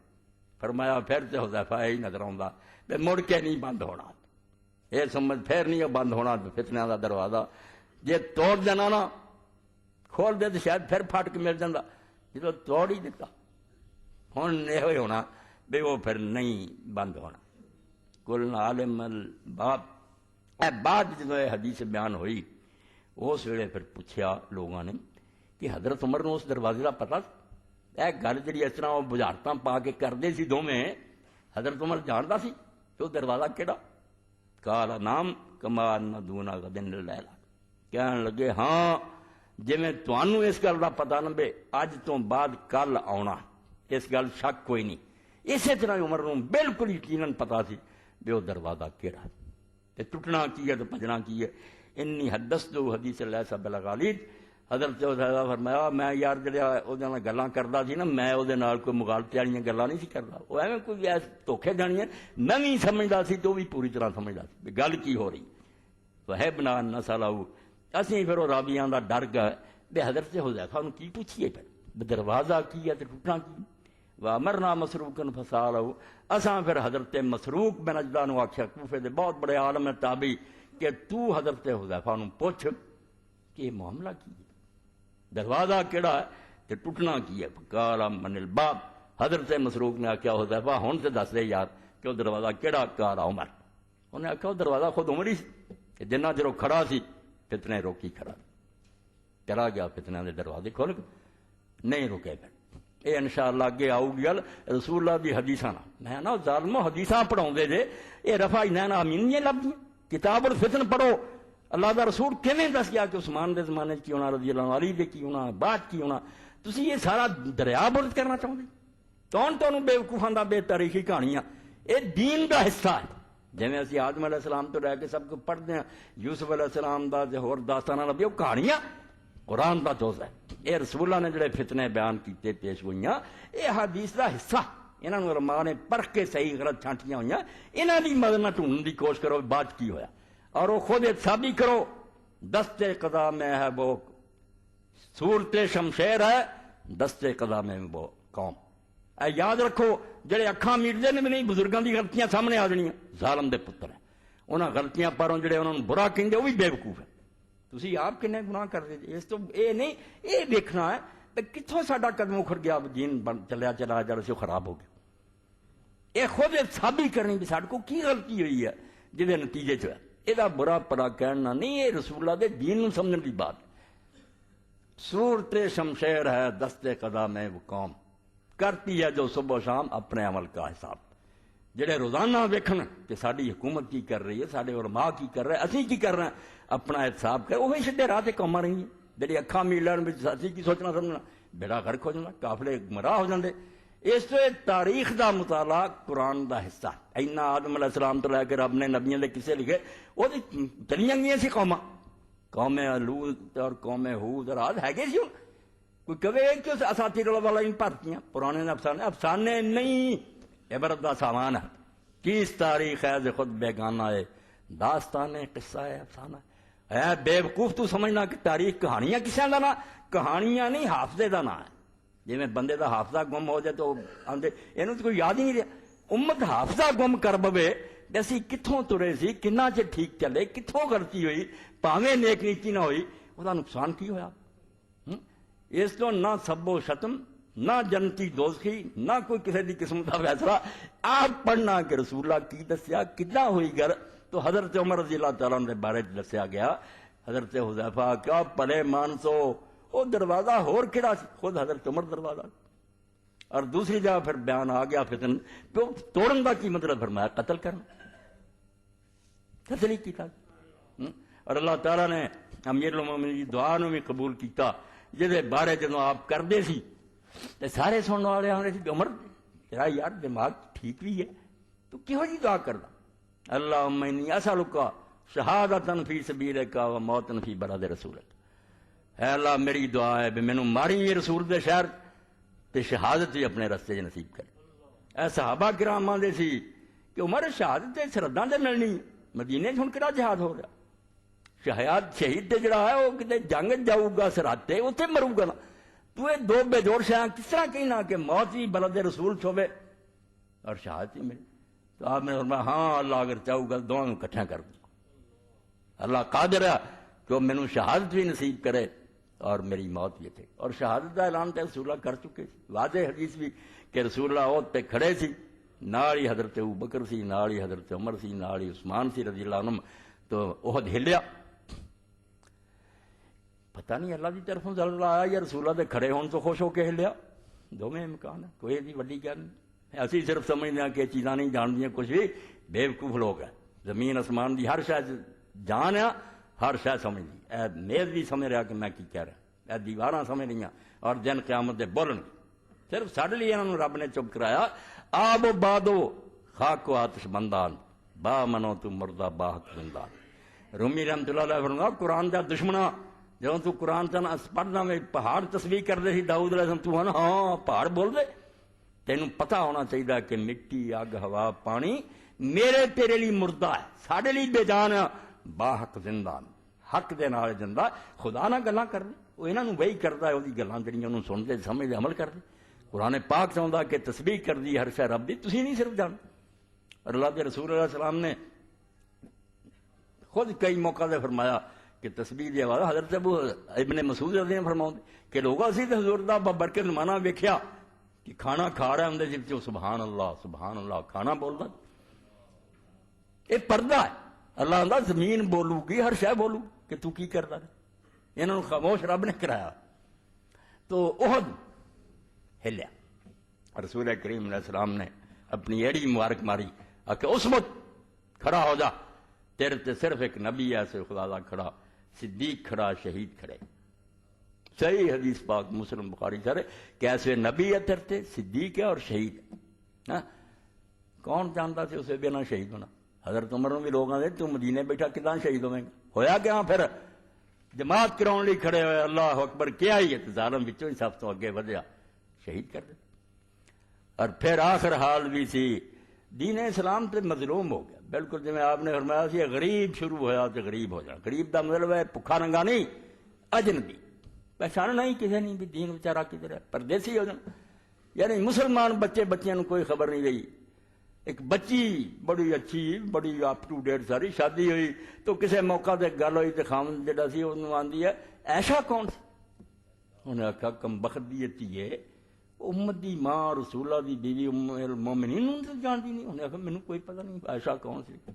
فرمایا پھر تے حذیفہ ہی نظر آوندا تے مڑ کے نہیں بند ہونا یہ سمجھ پھر نہیں بند ہونا فتنہ دا دروازہ جے توڑ دینا نا کھول دے تو شاید پھر پھٹ کے مل جاتا جب توڑ ہی دیتا ہوں یہ ہونا بے وہ پھر نہیں بند ہونا. کل عالم الباب اے بعد جب یہ حدیث بیان ہوئی اس ویلے پھر پوچھا لوگوں نے کہ حضرت عمر نے اس دروازے کا پتا اے گل جی اس طرح وہ بجارتاں پا کے کرتے سی دونوں حضرت عمر جانتا سی کہ وہ دروازہ کہڑا. قال نام کما دونا غدن لیلا. کہنے لگے ہاں جی تمہوں اس گل کا پتا نہ اج تو بعد کل آنا اس گل شک کوئی نہیں. اسی طرح عمر نوں بالکل یقیناً پتا سی بھی وہ دروازہ کہڑا تے ٹوٹنا کی ہے تو بجنا کی ہے. انی حدثت حدیث لیس بالغالید. حضرت حذیفہ فرمایا میں یار جڑا وہ گلاں کردا سی نا میں وہ کوئی مغالطے والی گلاں نہیں سی کردا وہ ایویں کوئی ایس دھوکھے جانی ہے میں بھی سمجھدا سی تو بھی پوری طرح سمجھدا سی گل کی ہو رہی. فہبنا نسلہ اسی پھر وہ راویاں دا ڈر گئے بے حضرت حذیفہ نوں کی پوچھیے پھر دروازہ کی ہے تے ٹوٹنا کی وامرنا مسروقن فسالو اساں پھر حضرت مسروق بن اجدہ نو آکھیا، کوفے دے بہت بڑے عالم ہے تابعی، کہ تو حضرت حذیفہ نو پوچھ کہ یہ معاملہ کی ہے، دروازہ کیڑا ہے تے ٹوٹنا کی ہے؟ قال من الباب، حضرت مسروق نے آکھیا حذیفہ ہن تے دس دے یار کہ وہ دروازہ کیڑا؟ قال عمر، انہیں آکھیا وہ دروازہ خود عمر ہی سی کہ جنہ چرو کھڑا سی فتنے روکی کھڑا، چلا گیا فتنہ دے دروازے کھول کے نہیں رکے پھر۔ یہ انشاءاللہ اگے آؤ گی گل رسول اللہ دی حدیثاں نال، میں نا ظالمو حدیثاں پڑھاؤندے جے یہ رفع عینین آمین نہیں لبدیاں، کتاب الفتن پڑھو، اللہ دا رسول کیویں دس گیا کہ عثمان دے زمانے کی ہونا، رضی اللہ عنہ، علی دے کی ہونا، بعد کی ہونا، تسی یہ سارا دریا برد کرنا چاہتے؟ کون تانوں بیوقوفاں دا بے تاریخی کہانیاں، یہ دین دا حصہ ہے۔ جویں اسی آدم علیہ السلام تو لے کے سب کو پڑھتے ہیں، یوسف علیہ السلام دا تے ہور داستاناں لبھی، وہ کہانیاں قرآن دا جز ہے۔ یہ رسول اللہ نے جڑے فتنے بیان کیتے پیش گوئیاں، یہ حدیث دا حصہ، انہاں نوں علماء نے پرکھ کے صحیح غلط چھانٹیاں ہوئیاں، انہاں دی مدد نہ ڈھونڈن دی کوشش کرو بعد کی ہویا، اور وہ خود احتسابی کرو۔ دست قضا میں ہے وہ صورت شمشیر ہے، دست قضا میں وہ قوم۔ اے یاد رکھو، جڑے اکھاں میٹدے نے بھی نہیں، بزرگاں دی غلطیاں سامنے آ جانیاں، ظالم دے پتر ہیں، انہاں غلطیاں پروں جڑے انہاں نوں برا کہندے وہ بھی بیوقوف ہیں۔ تسی آپ کنے گناہ کرتے جی، اس تو اے نہیں، اے دیکھنا ہے کہ کتھوں ساڈا قدم اکھڑ گیا، دین چلیا چلا جڑا سی خراب ہو گیا۔ اے خود ثابت کرنی بھی ساڈے کو کی غلطی ہوئی ہے جہدے نتیجے چ یہ برا پڑا کہنا نہیں، یہ رسول اللہ دے دین نوں سمجھن دی بات۔ صورت شمشیر ہے دست قضا میں وہ قوم، کرتی ہے جو صبح و شام اپنے عمل کا حساب۔ جڑے روزانہ ویکھن کہ ساری حکومت کی کر رہی ہے، سارے علماء کی کر رہے ہیں، اسی کی کر رہے ہیں، اپنا احتساب کرے، وہی سیدھے راہ تے قوماں رہی ہیں۔ جڑی اکھاں مل لین وچ اسی کی سوچنا سمجھنا، بیڑا غرق ہو جانا، قافلے گمراہ ہو جاندے۔ اس تو تاریخ دا مطالعہ قرآن دا حصہ، اینا آدم علیہ السلام تو لے کے رب نے نبیوں دے قصے لکھے، وہ چلیاں گئیاں سی قوماں، قوم لوط اور قوم ہود اور عاد ہے گے سی۔ کوئی کہے کہ اساطیر والا ان پارتیاں پرانے افسانے، افسانے نہیں، عبرت دا سامان ہے۔ کس تاریخ ہے جو خود بیگانہ ہے، داستان ہے، قصہ ہے، افسانہ ہے۔ بے وقوف تو سمجھنا کہ تاریخ کہانیاں کسے دا نا، کہانیاں نہیں، حافظے دا نا ہے۔ جی میں بندے دا حافظہ گم ہو جائے تو آندے اینوں تو کوئی یاد ہی نہیں رہا۔ امت حافظہ گم کر بوے اسی کتھوں ترے سی، کنا چ ٹھیک چلے، کتھوں غلطی ہوئی، پاویں نیک نیکی نہ ہوئی، وہ دا نقصان کی ہویا؟ اس تو نہ سب و شتم، نہ جنتی دوزخی، نہ کوئی کسی دی قسم کا فیصلہ۔ آپ پڑھنا کہ رسول اللہ کی دسیا کداں ہوئی گر، تو حضرت عمر رضی اللہ تعالیٰ عنہ کے بارے دسیا گیا، حضرت حذیفہ کیا پلے مانسو، وہ دروازہ ہور کہڑا سی، خود حضرت عمر دروازہ۔ اور دوسری جگہ پھر بیان آ گیا فتن، تو توڑن کا کی مطلب فرمایا قتل کرنا، قتل ہی کیتا۔ اور اللہ تعالیٰ نے امیر المومنین کی دعا نو بھی قبول کیتا، جہدے بارے جدوں آپ کردے سی تے سارے سننے والے آنے سی عمر تیرا یار دماغ ٹھیک بھی ہے، تو کہو جی دعا کردا؟ اللہم انی اسألک شہادۃ فی سبیلک و موتا فی بلد رسولک۔ اے اللہ میری دعا ہے بھی مینوں ماری رسول دے شہر تے شہادت بھی اپنے رستے چ نصیب کرے۔ اے صحابہ کرام آندے سی کہ عمر شہادت تے سرحداں تے ملنی، مدینے ہن کہڑا جہاد ہو رہا؟ شہید تے جڑا ہے وہ کتے جنگ جاؤ گا سرحد تے اتنے مرو گا نا۔ تو یہ دو بے جوڑ شاہ کس طرح کہنا کہ موت ہی بلد رسول چھوے اور شہادت ہی ملے؟ تو آپ نے فرمایا ہاں اللہ اگر چاہو گا دونوں کٹھا کر دوں، اللہ قادر ہے کہ وہ مینوں شہادت بھی نصیب کرے اور میری موت بھی تھے۔ اور شہادت کا اعلان تو رسول اللہ کر چکے سی، واضح حدیث بھی کہ رسول اللہ عہد پہ کھڑے سی، نال ہی حضرت ابوبکر سی، نال ہی حضرت عمر سی، نال ہی عثمان سی رضی اللہ عنہ۔ تو عہد ہلیا، پتہ نہیں اللہ کی طرفوں ضرور آیا یا رسول اللہ دے کھڑے ہون تو خوش ہو کے ہلیا، دونوں امکان ہے، کوئی ایسی وڈی گل نہیں۔ اسی صرف سمجھتے ہیں کہ چیزاں نہیں جان دیا، کچھ بھی بے وقوف لوگ ہیں۔ زمین آسمان دی ہر شاید جان ہے، ہر شاید سمجھ لی، اے میز بھی سمجھ رہا کہ میں کی کہہ رہا، اے دیواراں سمجھ رہی اور دن قیامت دے بولن، صرف ساڈے لیے انہوں نے رب نے چپ کرایا۔ آب و بادو خاک و آتش بندان، با منو تو مردہ با حق زندان۔ رومی رحمت اللہ علیہ فرمایا قرآن دا دشمنا، جب تو قرآن چاہنا پڑھنا میں پہاڑ تصویر کر دے سی داؤد علیہ السلام، تو ہے نا ہاں پہاڑ بول دے، تینوں پتہ ہونا چاہیے کہ مٹی اگ ہوا پانی میرے تیرے لیے مردہ ہے، ساڈے لیے بے جان ہے، با حق زندان، حق دے نال زندہ۔ خدا نہ گلاں کر وہ انہاں نوں وہی کردا ہے، وہ گلاں جڑیاں انہوں سن دے سمجھ دے عمل کر دے۔ قرآن پاک چاہتا کہ تسبیح کر دی ہر شے رب دی، تسی نہیں صرف جان. اور اللہ کے رسول علیہ السلام نے خود کئی موقع سے فرمایا کہ تسبیح دی آواز. حضرت ابو ابن مسعود رضی اللہ عنہ فرماؤں کہ لوگ اسی تے حضور دا برکت نمانا ویکھیا کہ کھانا کھا رہا اندر جب سبحان اللہ کھانا بولدا. یہ پردہ ہے. اللہ آندا زمین بولو گی، ہر شے بولو کہ تو کی کردا ہے. انہاں نوں خاموش رب نے کرایا. تو احد ہلیا. رسول کریم علیہ السلام نے اپنی ایڑی مبارک ماری کہ اس وقت کھڑا ہو جا، تیرے تے صرف ایک نبی ایسے خدا دا کھڑا، صدیق کھڑا، شہید کھڑے. صحیح حدیث پاک مسلم بخاری سارے کہ ایسے نبی ہے تیرے تے، صدیق ہے اور شہید ہے. کون جانتا سی اسے بنا شہید ہونا؟ حضرت عمر بھی لوگ آتے تو مدینے بیٹھا کتنا شہید ہوئے گا. ہویا کیا پھر جماعت کراؤن لی کھڑے ہوئے، اللہ اکبر کیا ہی ہے، ظالم بچوں ہی سب تو اگے ودیا، شہید کر دے. اور پھر آخر حال بھی سی دین اسلام تے مظلوم ہو گیا. بالکل جی آپ نے فرمایا سی غریب شروع ہویا تو غریب ہو جانا. غریب دا مطلب ہے بھکھا ننگا نہیں، اجنبی، پہچان نہیں کسی نہیں بھی دین بیچارہ کدھر ہے، پردیسی ہو جانا. یعنی مسلمان بچیاں کوئی خبر نہیں رہی. ایک بچی بڑی اچھی بڑی اپ ٹو ڈیٹ ساری شادی ہوئی تو کسی موقع تے گل ہوئی تو خامن جڑا سی انہوں آندی ہے ایشا کون سی؟ انہیں آخیا کم بخت دی ہے امت دی ماں رسولہ دی بیوی ام المومنین انہوں جانتی نہیں. انہیں آخیا مینوں کوئی پتہ نہیں ایشا کون سی.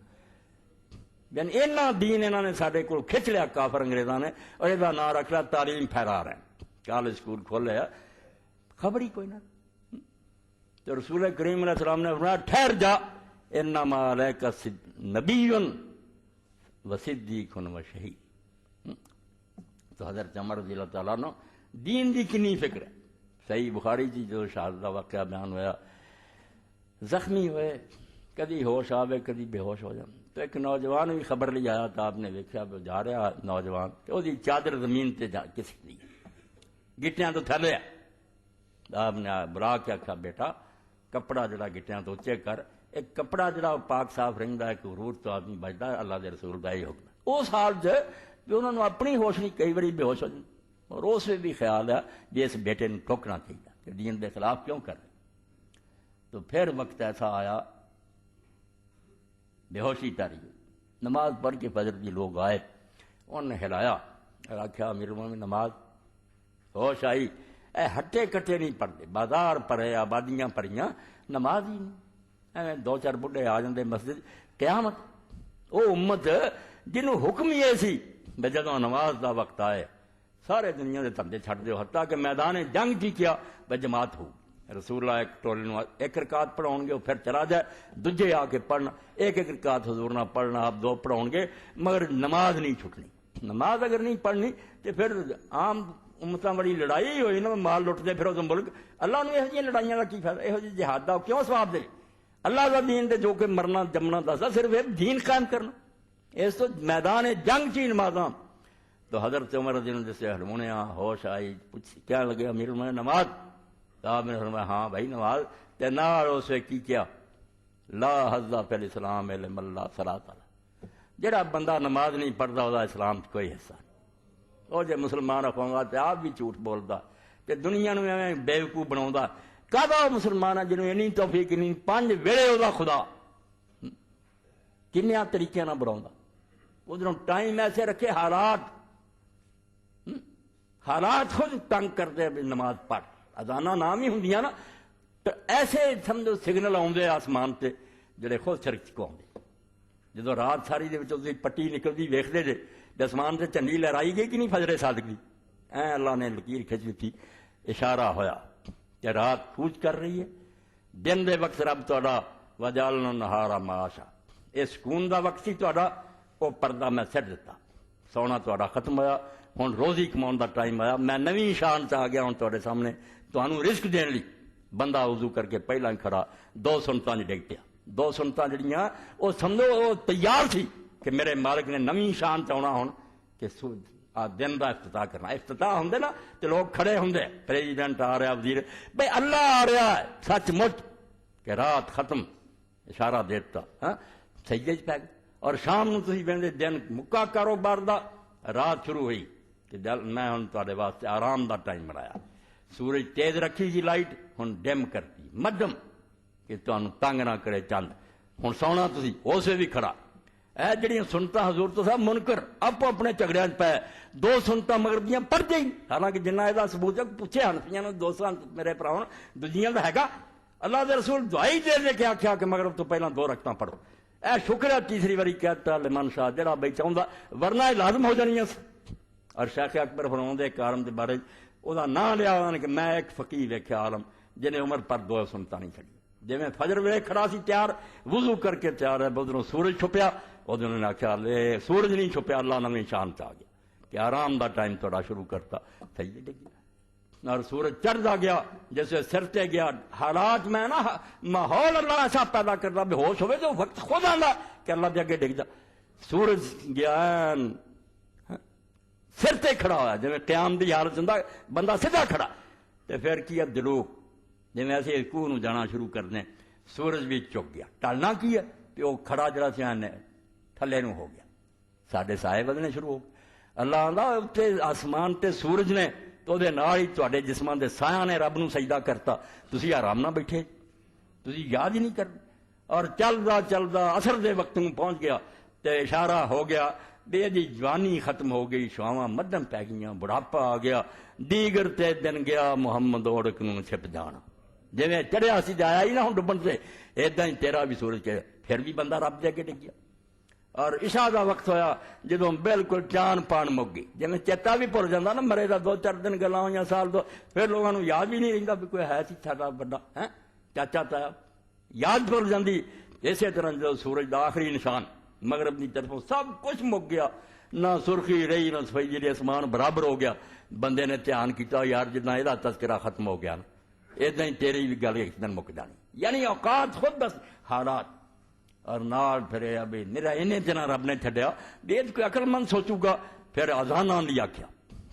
یعنی اینا دین انہوں نے سارے کو کھچ لیا کافر انگریزاں نے، اور یہ نام رکھ لیا تعلیم پھیلا رہے ہیں. کالج سکول کھولے خبر ہی کوئی نہ. تو رسول کریم علیہ السلام نے فرمایا ٹھہر جا، انما علیک نبی و صدیق و شہید. تو حضرت عمر رضی اللہ تعالیٰ عنہ دین دی کنی فکر ہے. صحیح بخاری جی جو شہادت کا واقعہ بیان ہوا، زخمی ہوئے، کدی ہوش آوے کدی بے ہوش ہو جائے. تو ایک نوجوان بھی خبر لے آیا تھا، آپ نے ویکھیا جا رہا نوجوان تو دی چادر زمین تے جا کس دی گٹیاں تو تھلے. آپ نے بلا کے آخیا بیٹا کپڑا جڑا گٹیاں تو اچے کر. ایک کپڑا جڑا پاک صاف رہندا ہے کہ غرور تو آدمی بچتا ہے. اللہ دے رسول دا یہ حکم ہے. اس حال جو انہوں نے اپنی ہوش نہیں، کئی باری بے ہوش ہو جائے. اور اس بھی خیال ہے جی اس بیٹے نے ٹوکنا چاہیے کہ دین کے خلاف کیوں کر رہے. تو پھر وقت ایسا آیا بے ہوشی تاری ہوئی. نماز پڑھ کے فجر دی لوگ آئے، انہوں نے ہلایا اور آخیا امیر المومنین نماز. ہوش آئی، اے ہٹے کٹے نہیں پڑھتے، بازار پڑے آبادیاں پڑیاں، نماز ہی نہیں. ایویں دو چار بڈھے آ جاندے مسجد. قیامت وہ امت جنہوں حکم یہ سی بے جدوں نماز دا وقت آئے سارے دنیا دے دھندے چھڈ دیو، حتیٰ کہ میدان جنگ جی کیا بے جماعت ہو. رسول اللہ ایک ٹولے نو ایک رکعت پڑھاؤ گے، پھر چلا جائے دوجے آ کے پڑھنا، ایک ایک رکعت حضور نہ پڑھنا، آپ دو پڑھاؤ گے، مگر نماز نہیں چھٹنی. نماز اگر نہیں پڑھنی تو پھر عام امتاں بڑی لڑائی ہوئی نا، مال لٹتے پھر اس ملک. اللہ نے یہ لڑائیاں کا کی فائدہ؟ یہو جی جہاد دا کیوں ثواب دے؟ اللہ کا دین دے جو کہ مرنا جمنا دسا صرف دین قائم کرنا. اس تو میدان جنگ چی نمازاں. تو حضرت عمر رضی اللہ عنہ سے ہرمونے ہوش آئی، پوچھ کیا لگے امیر المومنین نماز؟ تو آپ نے فرمایا ہاں بھائی نماز. تے نال اسے کی کیا لا حظ فی الاسلام علم اللہ صلاۃ علیہ. جڑا بندہ نماز نہیں پڑھتا وہ اسلام کوئی حصہ نہیں. وہ جے مسلمان رکھوں گا تو آپ بھی جھوٹ بولتا تے دنیا نو ایویں بیوقوف بناوندا. کہدا مسلمان ہے جنوں اینی توفیق نہیں، 5 ویلے وہ خدا کنیا طریقے نہ بناوندا. ادھروں ٹائم ایسے رکھے، حالات خود تنگ کرتے نماز پڑھ. اذانہ نام ہی ہوندیاں نا، تو ایسے سمجھو سگنل آؤندے آسمان تے جڑے خود سرک کو آؤندے. جدو رات ساری دے وچوں پٹی نکلدی ویکھدے جے آسمان سے چنڈی لہرائی گئی کہ نہیں فجر صادق دی، اللہ نے لکیر کھچ دیتی، اشارہ ہویا کہ رات کوچ کر رہی ہے. دن دے وقت رب تہاڈا وجعلنا النہار معاشا، یہ سکون دا وقت سی تہاڈا، وہ پردہ میں سٹ دیتا، سونا تہاڈا ختم ہویا. ہن روزی کماؤن دا ٹائم آیا، میں نویں شان چ آ گیا ہوں تہاڈے سامنے تہانوں رزق دین لئی. بندہ وضو کر کے پہلا ہی کھڑا 2 سنتاں ڈگ پیا. 2 سنتاں جڑیاں وہ سمجھو وہ تیار سی کہ میرے مالک نے نویں شان چاہنا ہون کہ دن دا افتتاح کرنا. افتتاح ہوندے نا تو لوگ کھڑے ہوندے، پریزیڈنٹ آ رہا، وزیر، بھئی اللہ آ رہا ہے سچ مچ کہ رات ختم، اشارہ دیتا سجدے پہ گئے. اور شام نو تسی ویندے دن مکا کاروبار دا، رات شروع ہوئی کہ میں ہن تہاڈے واسطے آرام دا ٹائم بنایا. سورج تیز رکھی سی لائٹ ہن ڈم کرتی مدھم کہ تمہیں تنگ نہ کرے چند ہن سونا تسی اسے بھی کھڑا اے جڑیاں سنتا حضور تو صاحب منکر آپ اپنے جھگڑیاں پے دو سنتا مغرب دیاں پڑھ جائیں حالانکہ جنہ یہ ثبوت ہے پوچھے حنفیاں نے دو سنت میرے پراؤں دوجیاں دا ہے گا اللہ دے رسول دعائی دے کے آخیا کہ مغرب تو پہلا دو رکھتا پڑھو اے شکر ہے تیسری باری کہتا لمن شاہ جڑا بھائی چاہتا ورنہ یہ لازم ہو جانی اور شیخ اکبر فرماؤں دے عالم دے بارے وہ نام لیا انہوں نے کہ میں ایک فقیر ویکھیا عالم جنہیں عمر پر دو سنتا نہیں چڑی جی میں فجر ویلے کھڑا سی تیار وضو کر کے تیار ہے ادھروں سورج چھپیا ادھر نے آخیا لے سورج نہیں چھپیا اللہ نویں شان چ آ گیا کہ آرام دا ٹائم تھوڑا شروع کرتا صحیح ڈگ گیا اور سورج چڑھتا گیا جیسے سر تے گیا حالات میں نا ماحول اللہ ایسا پیدا کرتا بے ہوش ہوئے تو وقت خود آتا کہ اللہ دے اگے ڈگ جا سورج گیا سر تے کھڑا ہوا جی قیام دی حالت ہوں بندہ سیدھا کھڑا تو پھر کی ہے دلوک جی ایسے کوہ نو جانا شروع کر دیں سورج بھی چک گیا ٹالنا کی ہے کہ وہ کھڑا جڑا سیان تھلے نو ہو گیا ساڈے سائے بدنے شروع ہو گئے اللہ آندا اتنے آسمان تے سورج نے تو دے نال ہی تواڈے جسمان دے سایہ نے رب نو سجدہ کرتا تسی آرام نہ بیٹھے تسی یاد ہی نہیں کرتے اور چلدا اثر دے وقت میں پہنچ گیا تے اشارہ ہو گیا بے دی جوانی ختم ہو گئی شواواں مدھم پی گئیاں بڑھاپا آ گیا دیگر تے دن گیا محمد اوڑک نو چھپ جانا جی چڑھیا سی آیا ہی نہ ہوں ڈبن سے اداں ہی تیرا بھی سورج کے پھر بھی بندہ رب دے کے ڈگ گیا اور عشاء دا وقت ہویا جدوں بالکل جان پان مک گئی جی چیتا بھی بھول جاتا نا مرے دا 2-4 دن گلا ہوئی سال دو پھر لوگوں کو یاد ہی نہیں رہتا بھی کوئی ہے سی ساڈا بڑا ہے چاچا تایا یاد بھول جاتی اسی طرح جو سورج دا آخری نشان مغرب کی طرفوں سب کچھ مک گیا نہ سرخی رہی نہ سفید جی آسمان برابر ہو گیا بندے نے دھیان کیتا یار جتنا یہ تذکرہ ختم ہو گیا نا اداں ہی تیری بھی گل ایک دن مک جانی یعنی اوقات خود بس حالات اور نال پھر ابھی میرا انہیں دن رب نے چھڈیا بھی کوئی عقل مند سوچوں گا پھر اذان آن آخیا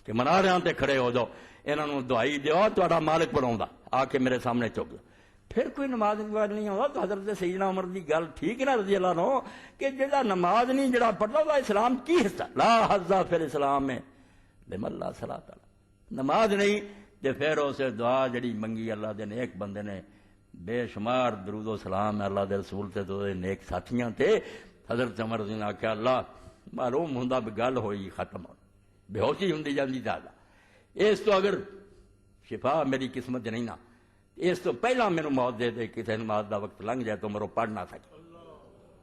کہ مناریاں تے کھڑے ہو جاؤ انہوں دعائی دیو تہاڈا مالک بناؤں آ کے میرے سامنے چک جاؤ پھر کوئی نماز نہیں آتا تو حضرت سیدنا عمر کی گل ٹھیک ہے نا رضی اللہ عنہ کہ جڑا نماز نہیں جڑا پڑھتا وہ اسلام کی حصہ لا حظ فی الاسلام میں لمن لا صلاۃ علیہ نماز نہیں تو پھر اسے دعا جڑی منگی اللہ دے نیک بندے نے بے شمار درود و سلام اللہ دے رسول تے تو نیک ساتھیاں تے حضرت عمر رضی اللہ آخیا اللہ معلوم ہوندا بھی گل ہوئی ختم ہو بے ہوشی ہوندی جاندی زیادہ اس تو اگر شفا میری قسمت نہیں نا اس تو پہلا میرے موت دے دے کسی نماز دا وقت لنگ جائے تو میرے پڑھ نہ سکے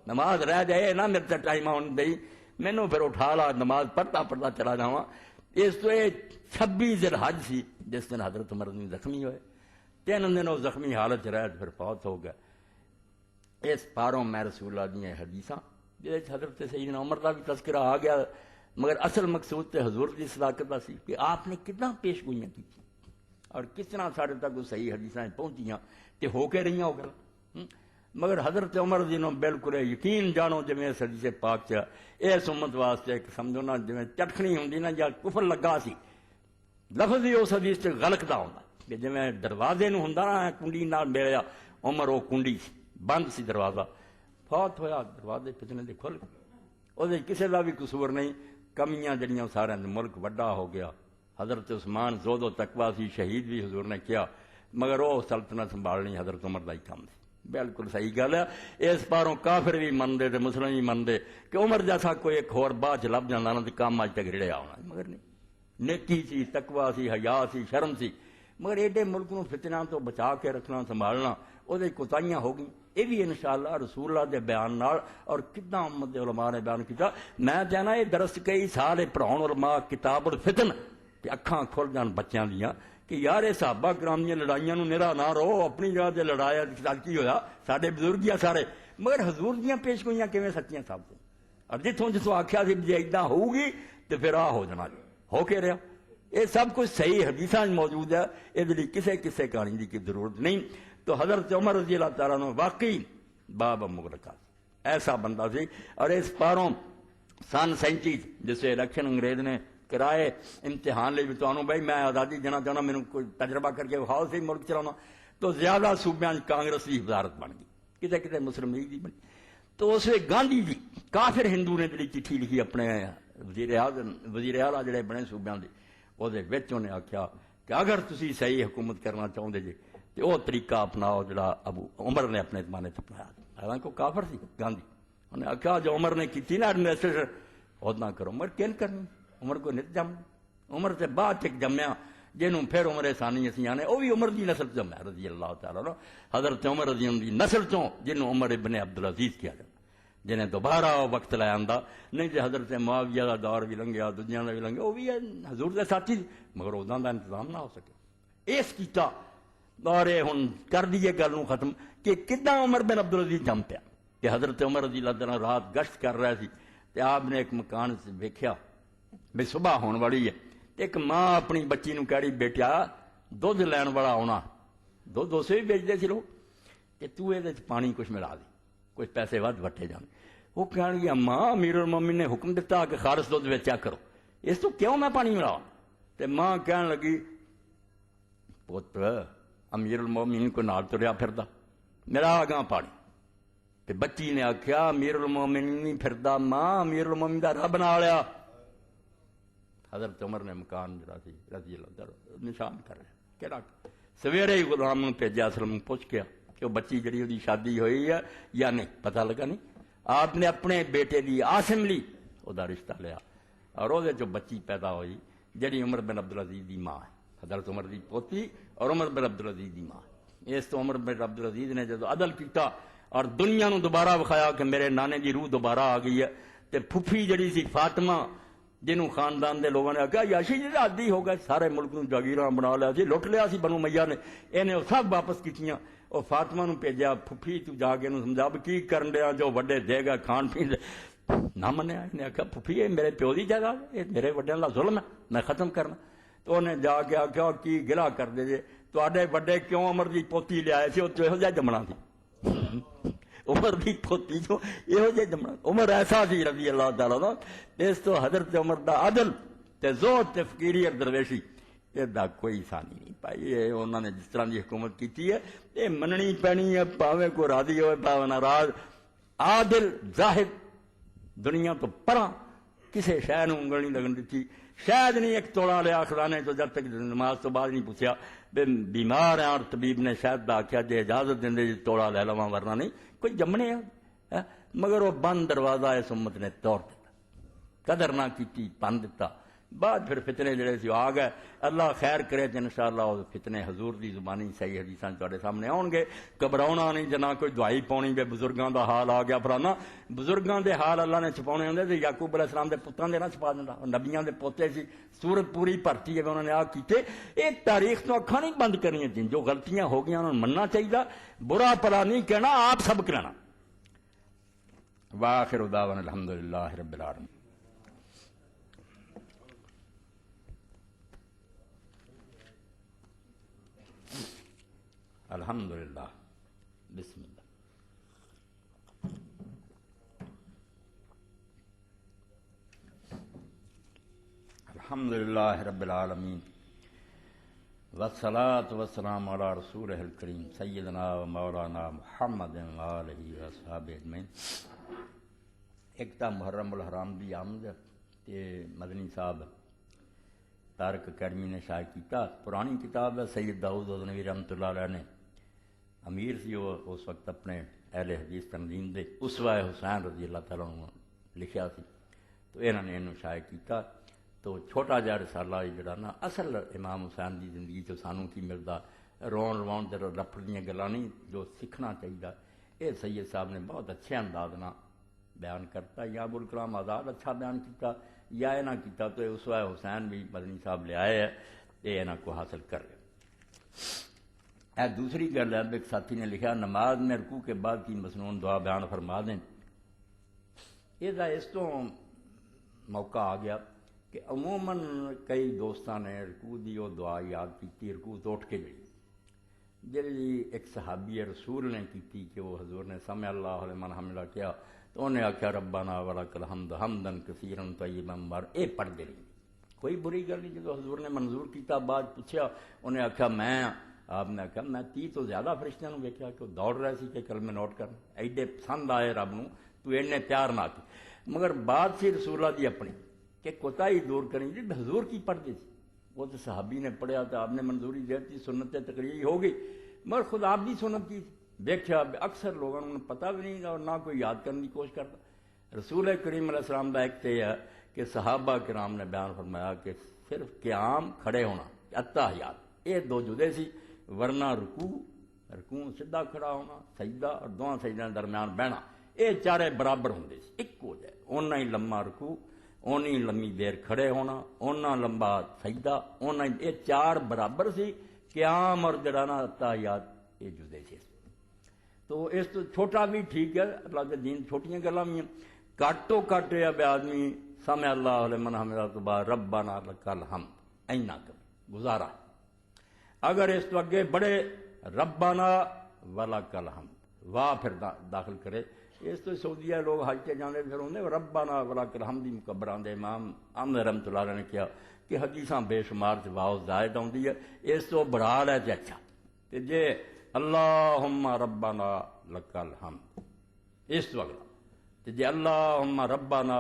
نماز رہ جائے نہ میرے ٹائم آن دئی مینوں پھر اٹھا لا نماز پڑھتا چلا جاواں اس تو یہ 26 ذی الحج سی جس دن حضرت عمر زخمی ہوئے 3 دن وہ زخمی حالت رہ پھر فوت ہو گیا اس پاروں میں رسول اللہ دیا حدیثاں جس حضرت سیدنا عمر کا بھی تذکرہ آ گیا مگر اصل مقصود تے حضور کی صداقت سی کہ آپ نے کتنا پیش گوئیاں کی اور کس طرح سارے تک وہ صحیح حدیثاں پہنچیاں تے ہو کے رہی ہو گیا مگر حضرت عمر جنہوں بالکل یقین جانو جی اس حدیث پاک چ اس امت واسطے ایک سمجھو نا جی چٹکھنی ہوندی نا یا کفر لگا سی لفظ ہی اس حدیث سے غلطتا ہوندا کہ جی دروازے نو ہوندا نا کنڈی نال ملیا عمر وہ کنڈی سی بند سی دروازہ فوت ہویا دروازے پچھنے دے کھل وہ کسی کا بھی قصور نہیں کمیاں جڑیاں سارے ملک وڈا ہو گیا حضرت عثمان زود و تقوی سی شہید بھی حضور نے کیا مگر وہ سلطنت سنبھالنی حضرت عمر کا ہی کام سی بالکل صحیح گل ہے اس پاروں کافر بھی منتے تے مسلم بھی منتے کہ عمر جیسا کوئی ایک ہور بعد لب جانا نا تو کام اج تک رڑیا ہونا مگر نہیں نیکی سی تقوی سی حیا سی شرم سی مگر ایڈے ملک نو فتنہ تو بچا کے رکھنا سنبھالنا وہ کوتاہیاں ہو گئی یہ بھی انشاءاللہ رسول اللہ دے بیان نال اور کتنا امت دے علماء نے بیان کیتا میں چاہنا یہ درس کئی سال پڑھاؤ علماء کتاب الفتن کہ اکھاں کھل جان بچیاں دیاں کہ یار یہ صحابہ کرام دیا لڑائیاں نو نرا نہ رہو اپنی جگہ سے لڑایا کی ہویا سارے بزرگ یا سارے مگر حضور دیاں پیش گوئیاں کیویں سچیاں ثابت اور جتوں آخیا سی جی ادا ہوگی تو پھر آ ہو جانا ہو کے رہا یہ سب کچھ صحیح حدیثاں موجود ہے یہ کسے کہانی کی ضرورت نہیں تو حضرت عمر رضی اللہ تعالیٰ نے واقعی باب مغلقہ ایسا بندہ سی اور اس پاروں سن 37 جسے الیکشن انگریز نے کرائے امتحان لے بھی تو بھائی میں آزادی دینا چاہنا میرے کوئی تجربہ کر کے وہاؤ سے ملک چلانا تو زیادہ صوبیاں کانگریس کی وزارت بن گئی کتے کتے مسلم لیگ کی بنی تو اس وقت گاندھی جی کافر ہندو نے جی چٹھی لکھی اپنے وزیر اعلیٰ جڑے بنے صوبیاں دے وہ انہیں آخیا کہ اگر تسی صحیح حکومت کرنا چاہتے جی تو وہ طریقہ اپناؤ جڑا ابو عمر نے اپنے زمانے سے اپنایا، حالانکہ وہ کافر سی گاندھی، انہیں آخیا جو عمر نے کی نا ایڈمنسٹریشن وہ نہ کرو، عمر کین کرنی، عمر کو نت جم، عمر سے بعد ایک جمیا جنہوں پھر عمر ثانی اسی آنے وہ بھی عمر دی نسل جمیا رضی اللہ تعالیٰ عنہ، حضرت عمر رضی اللہ دی نسل چوں جنہوں عمر ابن عبدالعزیز کیا جاتا، جنہیں دوبارہ وقت لے آندا نہیں جی حضرت معاویہ کا دور بھی لنگیا دنیا کا بھی لنگیا وہ بھی حضور دے ساتھی مگر ادا کا انتظام نہ ہو سکے اس کیتا اور ہن کر دیے گل نو ختم کہ کداں عمر بن عبدالعزیز جم پیا کہ حضرت عمر رضی اللہ تعالیٰ رات گشت کر رہے سی تے آپ نے ایک مکان سے ویکھیا بھی صبح ہون والی ہے، ایک ماں اپنی بچی نو کہڑی بیٹیا دودھ لین والا آنا، دودھ اسے بھی بیچتے سی لوگ کہ تو یہ پانی کچھ ملا دے کچھ پیسے ود وٹے جان، وہ کہن گیا ماں امیر المومنین نے حکم دیتا کہ خالص دودھ ویچیا کرو، اس تو کیوں میں پانی ملا؟ تے ماں کہن لگی پتر امیر المومنین کو نال تریا پھردا میرا آگاں پانی، تے بچی نے آخیا امیر المومنین نہیں پھردا ماں امیر المومنین دا رب نال آ۔ حضرت عمر نے مکان جڑا سی رضی اللہ عنہ نشان کر رہے کہڑا سویرے ہی غلام نوں بھیجا اسلم پوچھ گیا کہ وہ بچی جڑی وہ شادی ہوئی ہے یا نہیں، پتہ لگا نہیں، آپ نے اپنے بیٹے دی عاصم لی وہ رشتہ لیا اور وہ جو بچی پیدا ہوئی جڑی عمر بن عبدالعزیز دی ماں ہے، حضرت عمر دی پوتی اور عمر بن عبدالعزیز دی ماں ہے۔ اس تو عمر بن عبدالعزیز نے جدو عدل کیتا اور دنیا نو دوبارہ بخایا کہ میرے نانے دی روح دوبارہ آ گئی ہے، تے پھپھی جڑی سی فاطمہ جنہوں خاندان دے لوگوں نے آخیا یاشی جی عادی ہو گئے سارے ملک نو جاگیراں بنا لیا سی لٹ لیا سی بنو میاں نے، انہیں وہ سب واپس کیتیاں، وہ فاطمہ نو بھیجا پھپھی تو جا کے انہوں سمجھا بھی کی کرن دیا جو وڈے دے گا کھان پین نہ منیا، انہیں آخیا پھپھی یہ میرے پیو دی جائیداد یہ میرے وڈیاں دا ظلم ہے میں ختم کرنا، تو انہیں جا کے آخیا کی گلا کر دے جے تے وڈے کیوں عمر دی پوتی لے آئے سی وہ تو یہو جہا جمنا سی عمر دی پوتی جو یہو جہا جمنا، عمر ایسا سی رضی اللہ تعالیٰ عنہ، اس تو حضرت عمر دا عدل تے زہد تے فقیری اور درویشی یہ دا کوئی ثانی نہیں پائی، یہ انہوں نے جس طرح دی حکومت کی ہے یہ مننی پینی ہے پاویں کو راضی ہوئے پاویں ناراض، عادل زاہد دنیا تو پراں کسے شے نوں انگل نہیں لگن دیتی، شاید نہیں ایک توڑا لیا خزانے تو جب تک نماز تو بعد نہیں پوچھا بیمار ہیں اور طبیب نے شاید دا آخیا جی اجازت دیں جی توڑا لے لواں ورنہ نہیں کوئی جمنے ہیں، مگر وہ بند دروازہ اس امت نے توڑ دیتا، قدر نہ کی پن دیتا، بعد پھر فتنے جڑے سی آ گئے، اللہ خیر کرے تو انشاءاللہ وہ فتنے حضور دی زبانی صحیح حدیثاں تواڈے سامنے آن گے، گھبراؤنا نہیں جنا کوئی دعائی پاؤنی بے بزرگاں دا حال آ گیا فلانا، بزرگاں دے حال اللہ نے چھپاؤنے ہوندے تے یعقوب علیہ السلام دے پتراں دے نہ چھپا دیندا، نبیاں دے پوتے سی سورت پوری بھرتی ہے انہوں نے آ کیتے، یہ تاریخ تو اکھاں نہیں بند کرنی جن جو غلطیاں ہو گئی انہوں نے مننا چاہیے، برا پلا نہیں کہنا آپ سبق لینا۔ وآخر دعوانا الحمدللہ رب العالمین۔ الحمدللہ بسم اللہ۔ الحمدللہ رب العالمین والصلاة والسلام علی رسولہ الکریم سیدنا و مولانا محمد وآلہ وصحبہ اجمعین۔ ایک تا محرم الحرام دی آمد تے مدنی صاحب تارک اکیڈمی نے شائع کیتا، پرانی کتاب ہے سید داؤد غزنوی رحمۃ اللہ علیہ نے، امیر سی وہ اس وقت اپنے اہل حدیث تنظیم دے اسوہ حسین رضی اللہ تعالیٰ عنہ لکھیا سی، تو انہوں نے انہوں شائع کیتا، تو چھوٹا جہا رسالہ جڑا نا اصل امام حسین دی زندگی تو سانوں کی ملدا، رون رون تے رپڑ دیاں گلاں نہیں جو سیکھنا چاہیے، یہ سید صاحب نے بہت اچھے انداز نہ بیان کرتا، یا ابوالکلام آزاد اچھا بیان کیتا یا یہ نہ کیتا تو اسوہ حسین بھی مدنی صاحب لے آئے ہے، یہ انہاں کو حاصل کر رہے۔ اے دوسری گل ہے، ایک ساتھی نے لکھا نماز میں رکوع کے بعد کی مسنون دعا بیان فرما دیں، یہ اس تو موقع آ گیا کہ عموماً کئی دوستاں نے رکوع دی وہ دعا یاد کی، رکوع تو اٹھ کے جڑی ایک صحابی رسول نے کی کہ وہ حضور نے سمع اللہ لمن حمدہ کیا تو انہیں آخیا ربنا ولک الحمد حمدا کثیرا طیبا مبارکا، یہ پڑھ دے رہی کوئی بری گل نہیں، جب حضور نے منظور کیتا بعد پوچھا انہیں آخیا میں، آپ نے آخیا میں 30 تو زیادہ فرشتیاں ویکھیا کہ وہ دوڑ رہے سی کہ کلمے نوٹ کرنا، ایڈے پسند آئے رب نو تو اینے پیار نہ کی، مگر بات سی رسول اللہ دی اپنی کہ کوتاہی دور کریں جی حضور کی پڑھتے سی، وہ تو صحابی نے پڑھیا تو آپ نے منظوری دے دی، سنت تقریر ہو گئی، مگر خود آپ بھی سنت کی دیکھا اکثر لوگوں نے پتہ بھی نہیں اور نہ کوئی یاد کرنے کی کوشش کرتا۔ رسول کریم علیہ السلام کا ایک تو یہ ہے کہ صحابہ کرام نے بیان فرمایا کہ صرف قیام کھڑے ہونا اتحیات یہ دو جدے سی، ورنہ رکوع سیدھا کھڑا ہونا، سجدہ اور دونوں سجدے کے درمیان بہنا یہ چارے برابر ہوندے سی، ایک ہو جائے اونا ہی لمبا رکوع، اونی لمبی دیر کھڑے ہونا، اونا لمبا سجدہ، اونا یہ چار برابر سی، قیام اور جڑا نا اتحیات یہ جدے سی۔ تو اس تو چھوٹا بھی ٹھیک ہے، اللہ کے دین چھوٹیاں گلاں بھی ہیں، کٹ تو کٹ ہے اب آدمی سمع اللہ لمن حمدہ تو بعد ربنا لک الحمد اینا کر گزارا، اگر اس تو اگے بڑے ربنا ولک الحمد واہ پھر داخل کرے، اس تو سعودیہ لوگ حج کے جانے پھر ہوندے ربنا ولک الحمد ہی مکبران دے امام احمد رحمۃ اللہ علیہ نے کیا کہ حدیثاں بے شمار سے واو زائد آتی ہے، اس تو بڑھا لے تے اچھا تے جے اللہم ربنا لک الحمد اس تو اگلا تے جے اللہم ربنا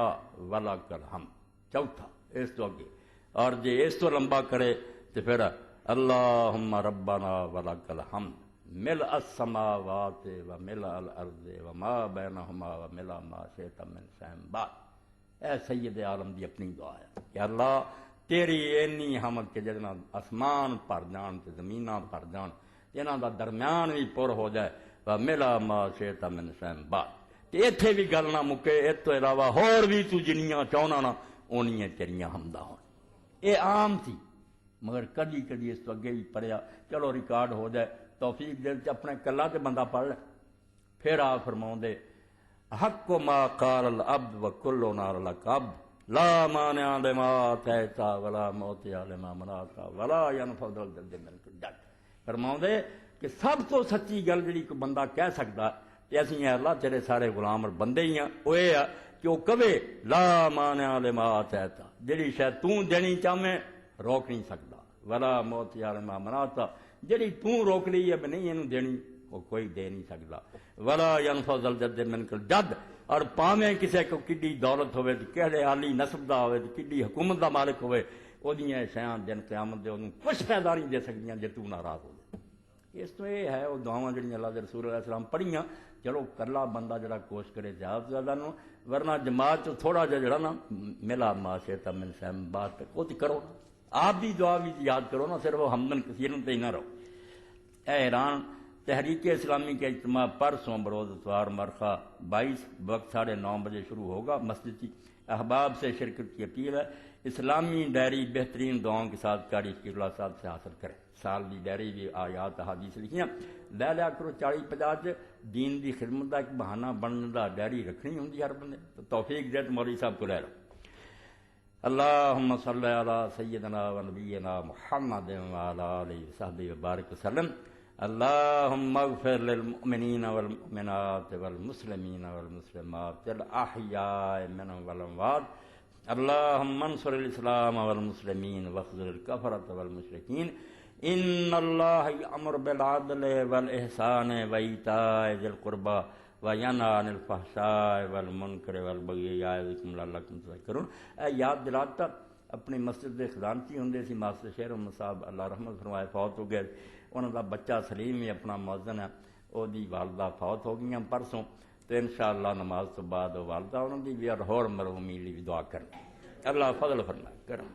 ولک الحمد چوتھا اس تو اگے، اور جے اس تو لمبا کرے تو پھر اللہم ربنا ولک الحمد ملء السماوات وملء الارض وما بینہما وملء ما شئت من شیء بعد۔ اے سید عالم دی اپنی دعا ہے کہ اللہ تیری اینی حمد کہ جنہاں آسمان بھر جان تے زمیناں بھر جان، جنہاں دا درمیان بھی پر ہو جائے وملء ما شئت من شیء بعد، تے ایتھے بھی گل نہ مکے، اس تو علاوہ ہور بھی تو جنیاں چاہنا نا اونیاں تیریاں حمداں ہون۔ اے عام تھی مگر کدی کدی اس تو اگے بھی پڑھیا، چلو ریکارڈ ہو جائے، توفیق دے اپنے کلا تے بندہ پڑھ لے، پھر آپ فرماؤں دے حق ما قال العبد وکلنا لک عبد لا مانع لما اعطیت ولا معطی لما منعت ولا ينفع ذا الجد منک الجد۔ فرماؤں دے کہ سب تو سچی گل جڑی کوئی بندہ کہہ سکتا کہ اسی اے اللہ تیرے سارے غلام اور بندے ہی ہیں، وہ یہ ہے کہ وہ کہے لا مانع لما اعطیت، جڑی شے تو دینی چاہے روک نہیں سکتا، ولا معطی لما منعت، جڑی تو روک لی ہے بھی نہیں اینوں دینی وہ کوئی دے نہیں سکتا، ولا ينفع ذا الجد منک الجد، اور پاویں کسے کو کڈی دولت ہوئے کہڑے عالی نسب دا ہوئے کڈی حکومت دا مالک ہوئے، اودیاں شیاں دن قیامت دے انہوں کچھ فائدہ نہیں دے سکدیاں جے تو ناراض ہو جائے۔ اس تو یہ ہے وہ دعاواں جڑیاں اللہ دے رسول علیہ السلام پڑھیاں، چلو کرلا بندہ جڑا کوشش کرے زیادہ سے زیادہ نو، ورنہ جماعت چ تھوڑا جا جڑا نا ملا ما شئت من شیء بعد تک وہ تے کرو، آپ بھی دعا بھی یاد کرو نا، صرف وہ حمدن کثیرن تے ہی نہ رہو۔ اے ایران تحریک اسلامی کے اجتماع پرسوں بروز اتوار مرخہ 22 وقت 9:30 بجے شروع ہوگا، مسجد کی احباب سے شرکت کی اپیل ہے۔ اسلامی ڈائری بہترین دعاؤں کے ساتھ قاری شکیب اللہ صاحب سے حاصل کریں، سال دی ڈائری بھی آیات احادیث لکھیاں لے لیا کرو، 40-50 دین دی خدمت دا ایک بہانہ بننے دا ڈائری رکھنی ہوندی ہر بندے، تو توفیق دے تو مولوی صاحب کو لے لو۔ اللہم صلی علی سیدنا و نبینا محمد وعلی آلہ وصحبہ وبارک وسلم۔ اللہم اغفر للمؤمنین والمؤمنات والمسلمین والمسلمات الاحیاء منهم والاموات، اللہم انصر الاسلام والمسلمین واخذل الکفرۃ والمشرکین، ان اللہ یأمر بالعدل والاحسان وایتاء ذی القربى وینہی عن الفحشاء والمنکر والبغی یعظکم لعلکم تذکرون۔ اے یاد دلاتا اپنی مسجد دے خزانچی ہوندے سی ماسٹر شیر محمد صاحب اللہ رحمت فرمائے فوت ہو گئے، انہوں دا بچہ سلیم ہی اپنا مؤذن ہے، وہ دی والدہ فوت ہو گئی پرسوں، تو انشاءاللہ نماز تو بعد والدہ انہوں دی بھی اور مرحومی لی بھی دعا کرنی، اللہ فضل فرمائے کرم۔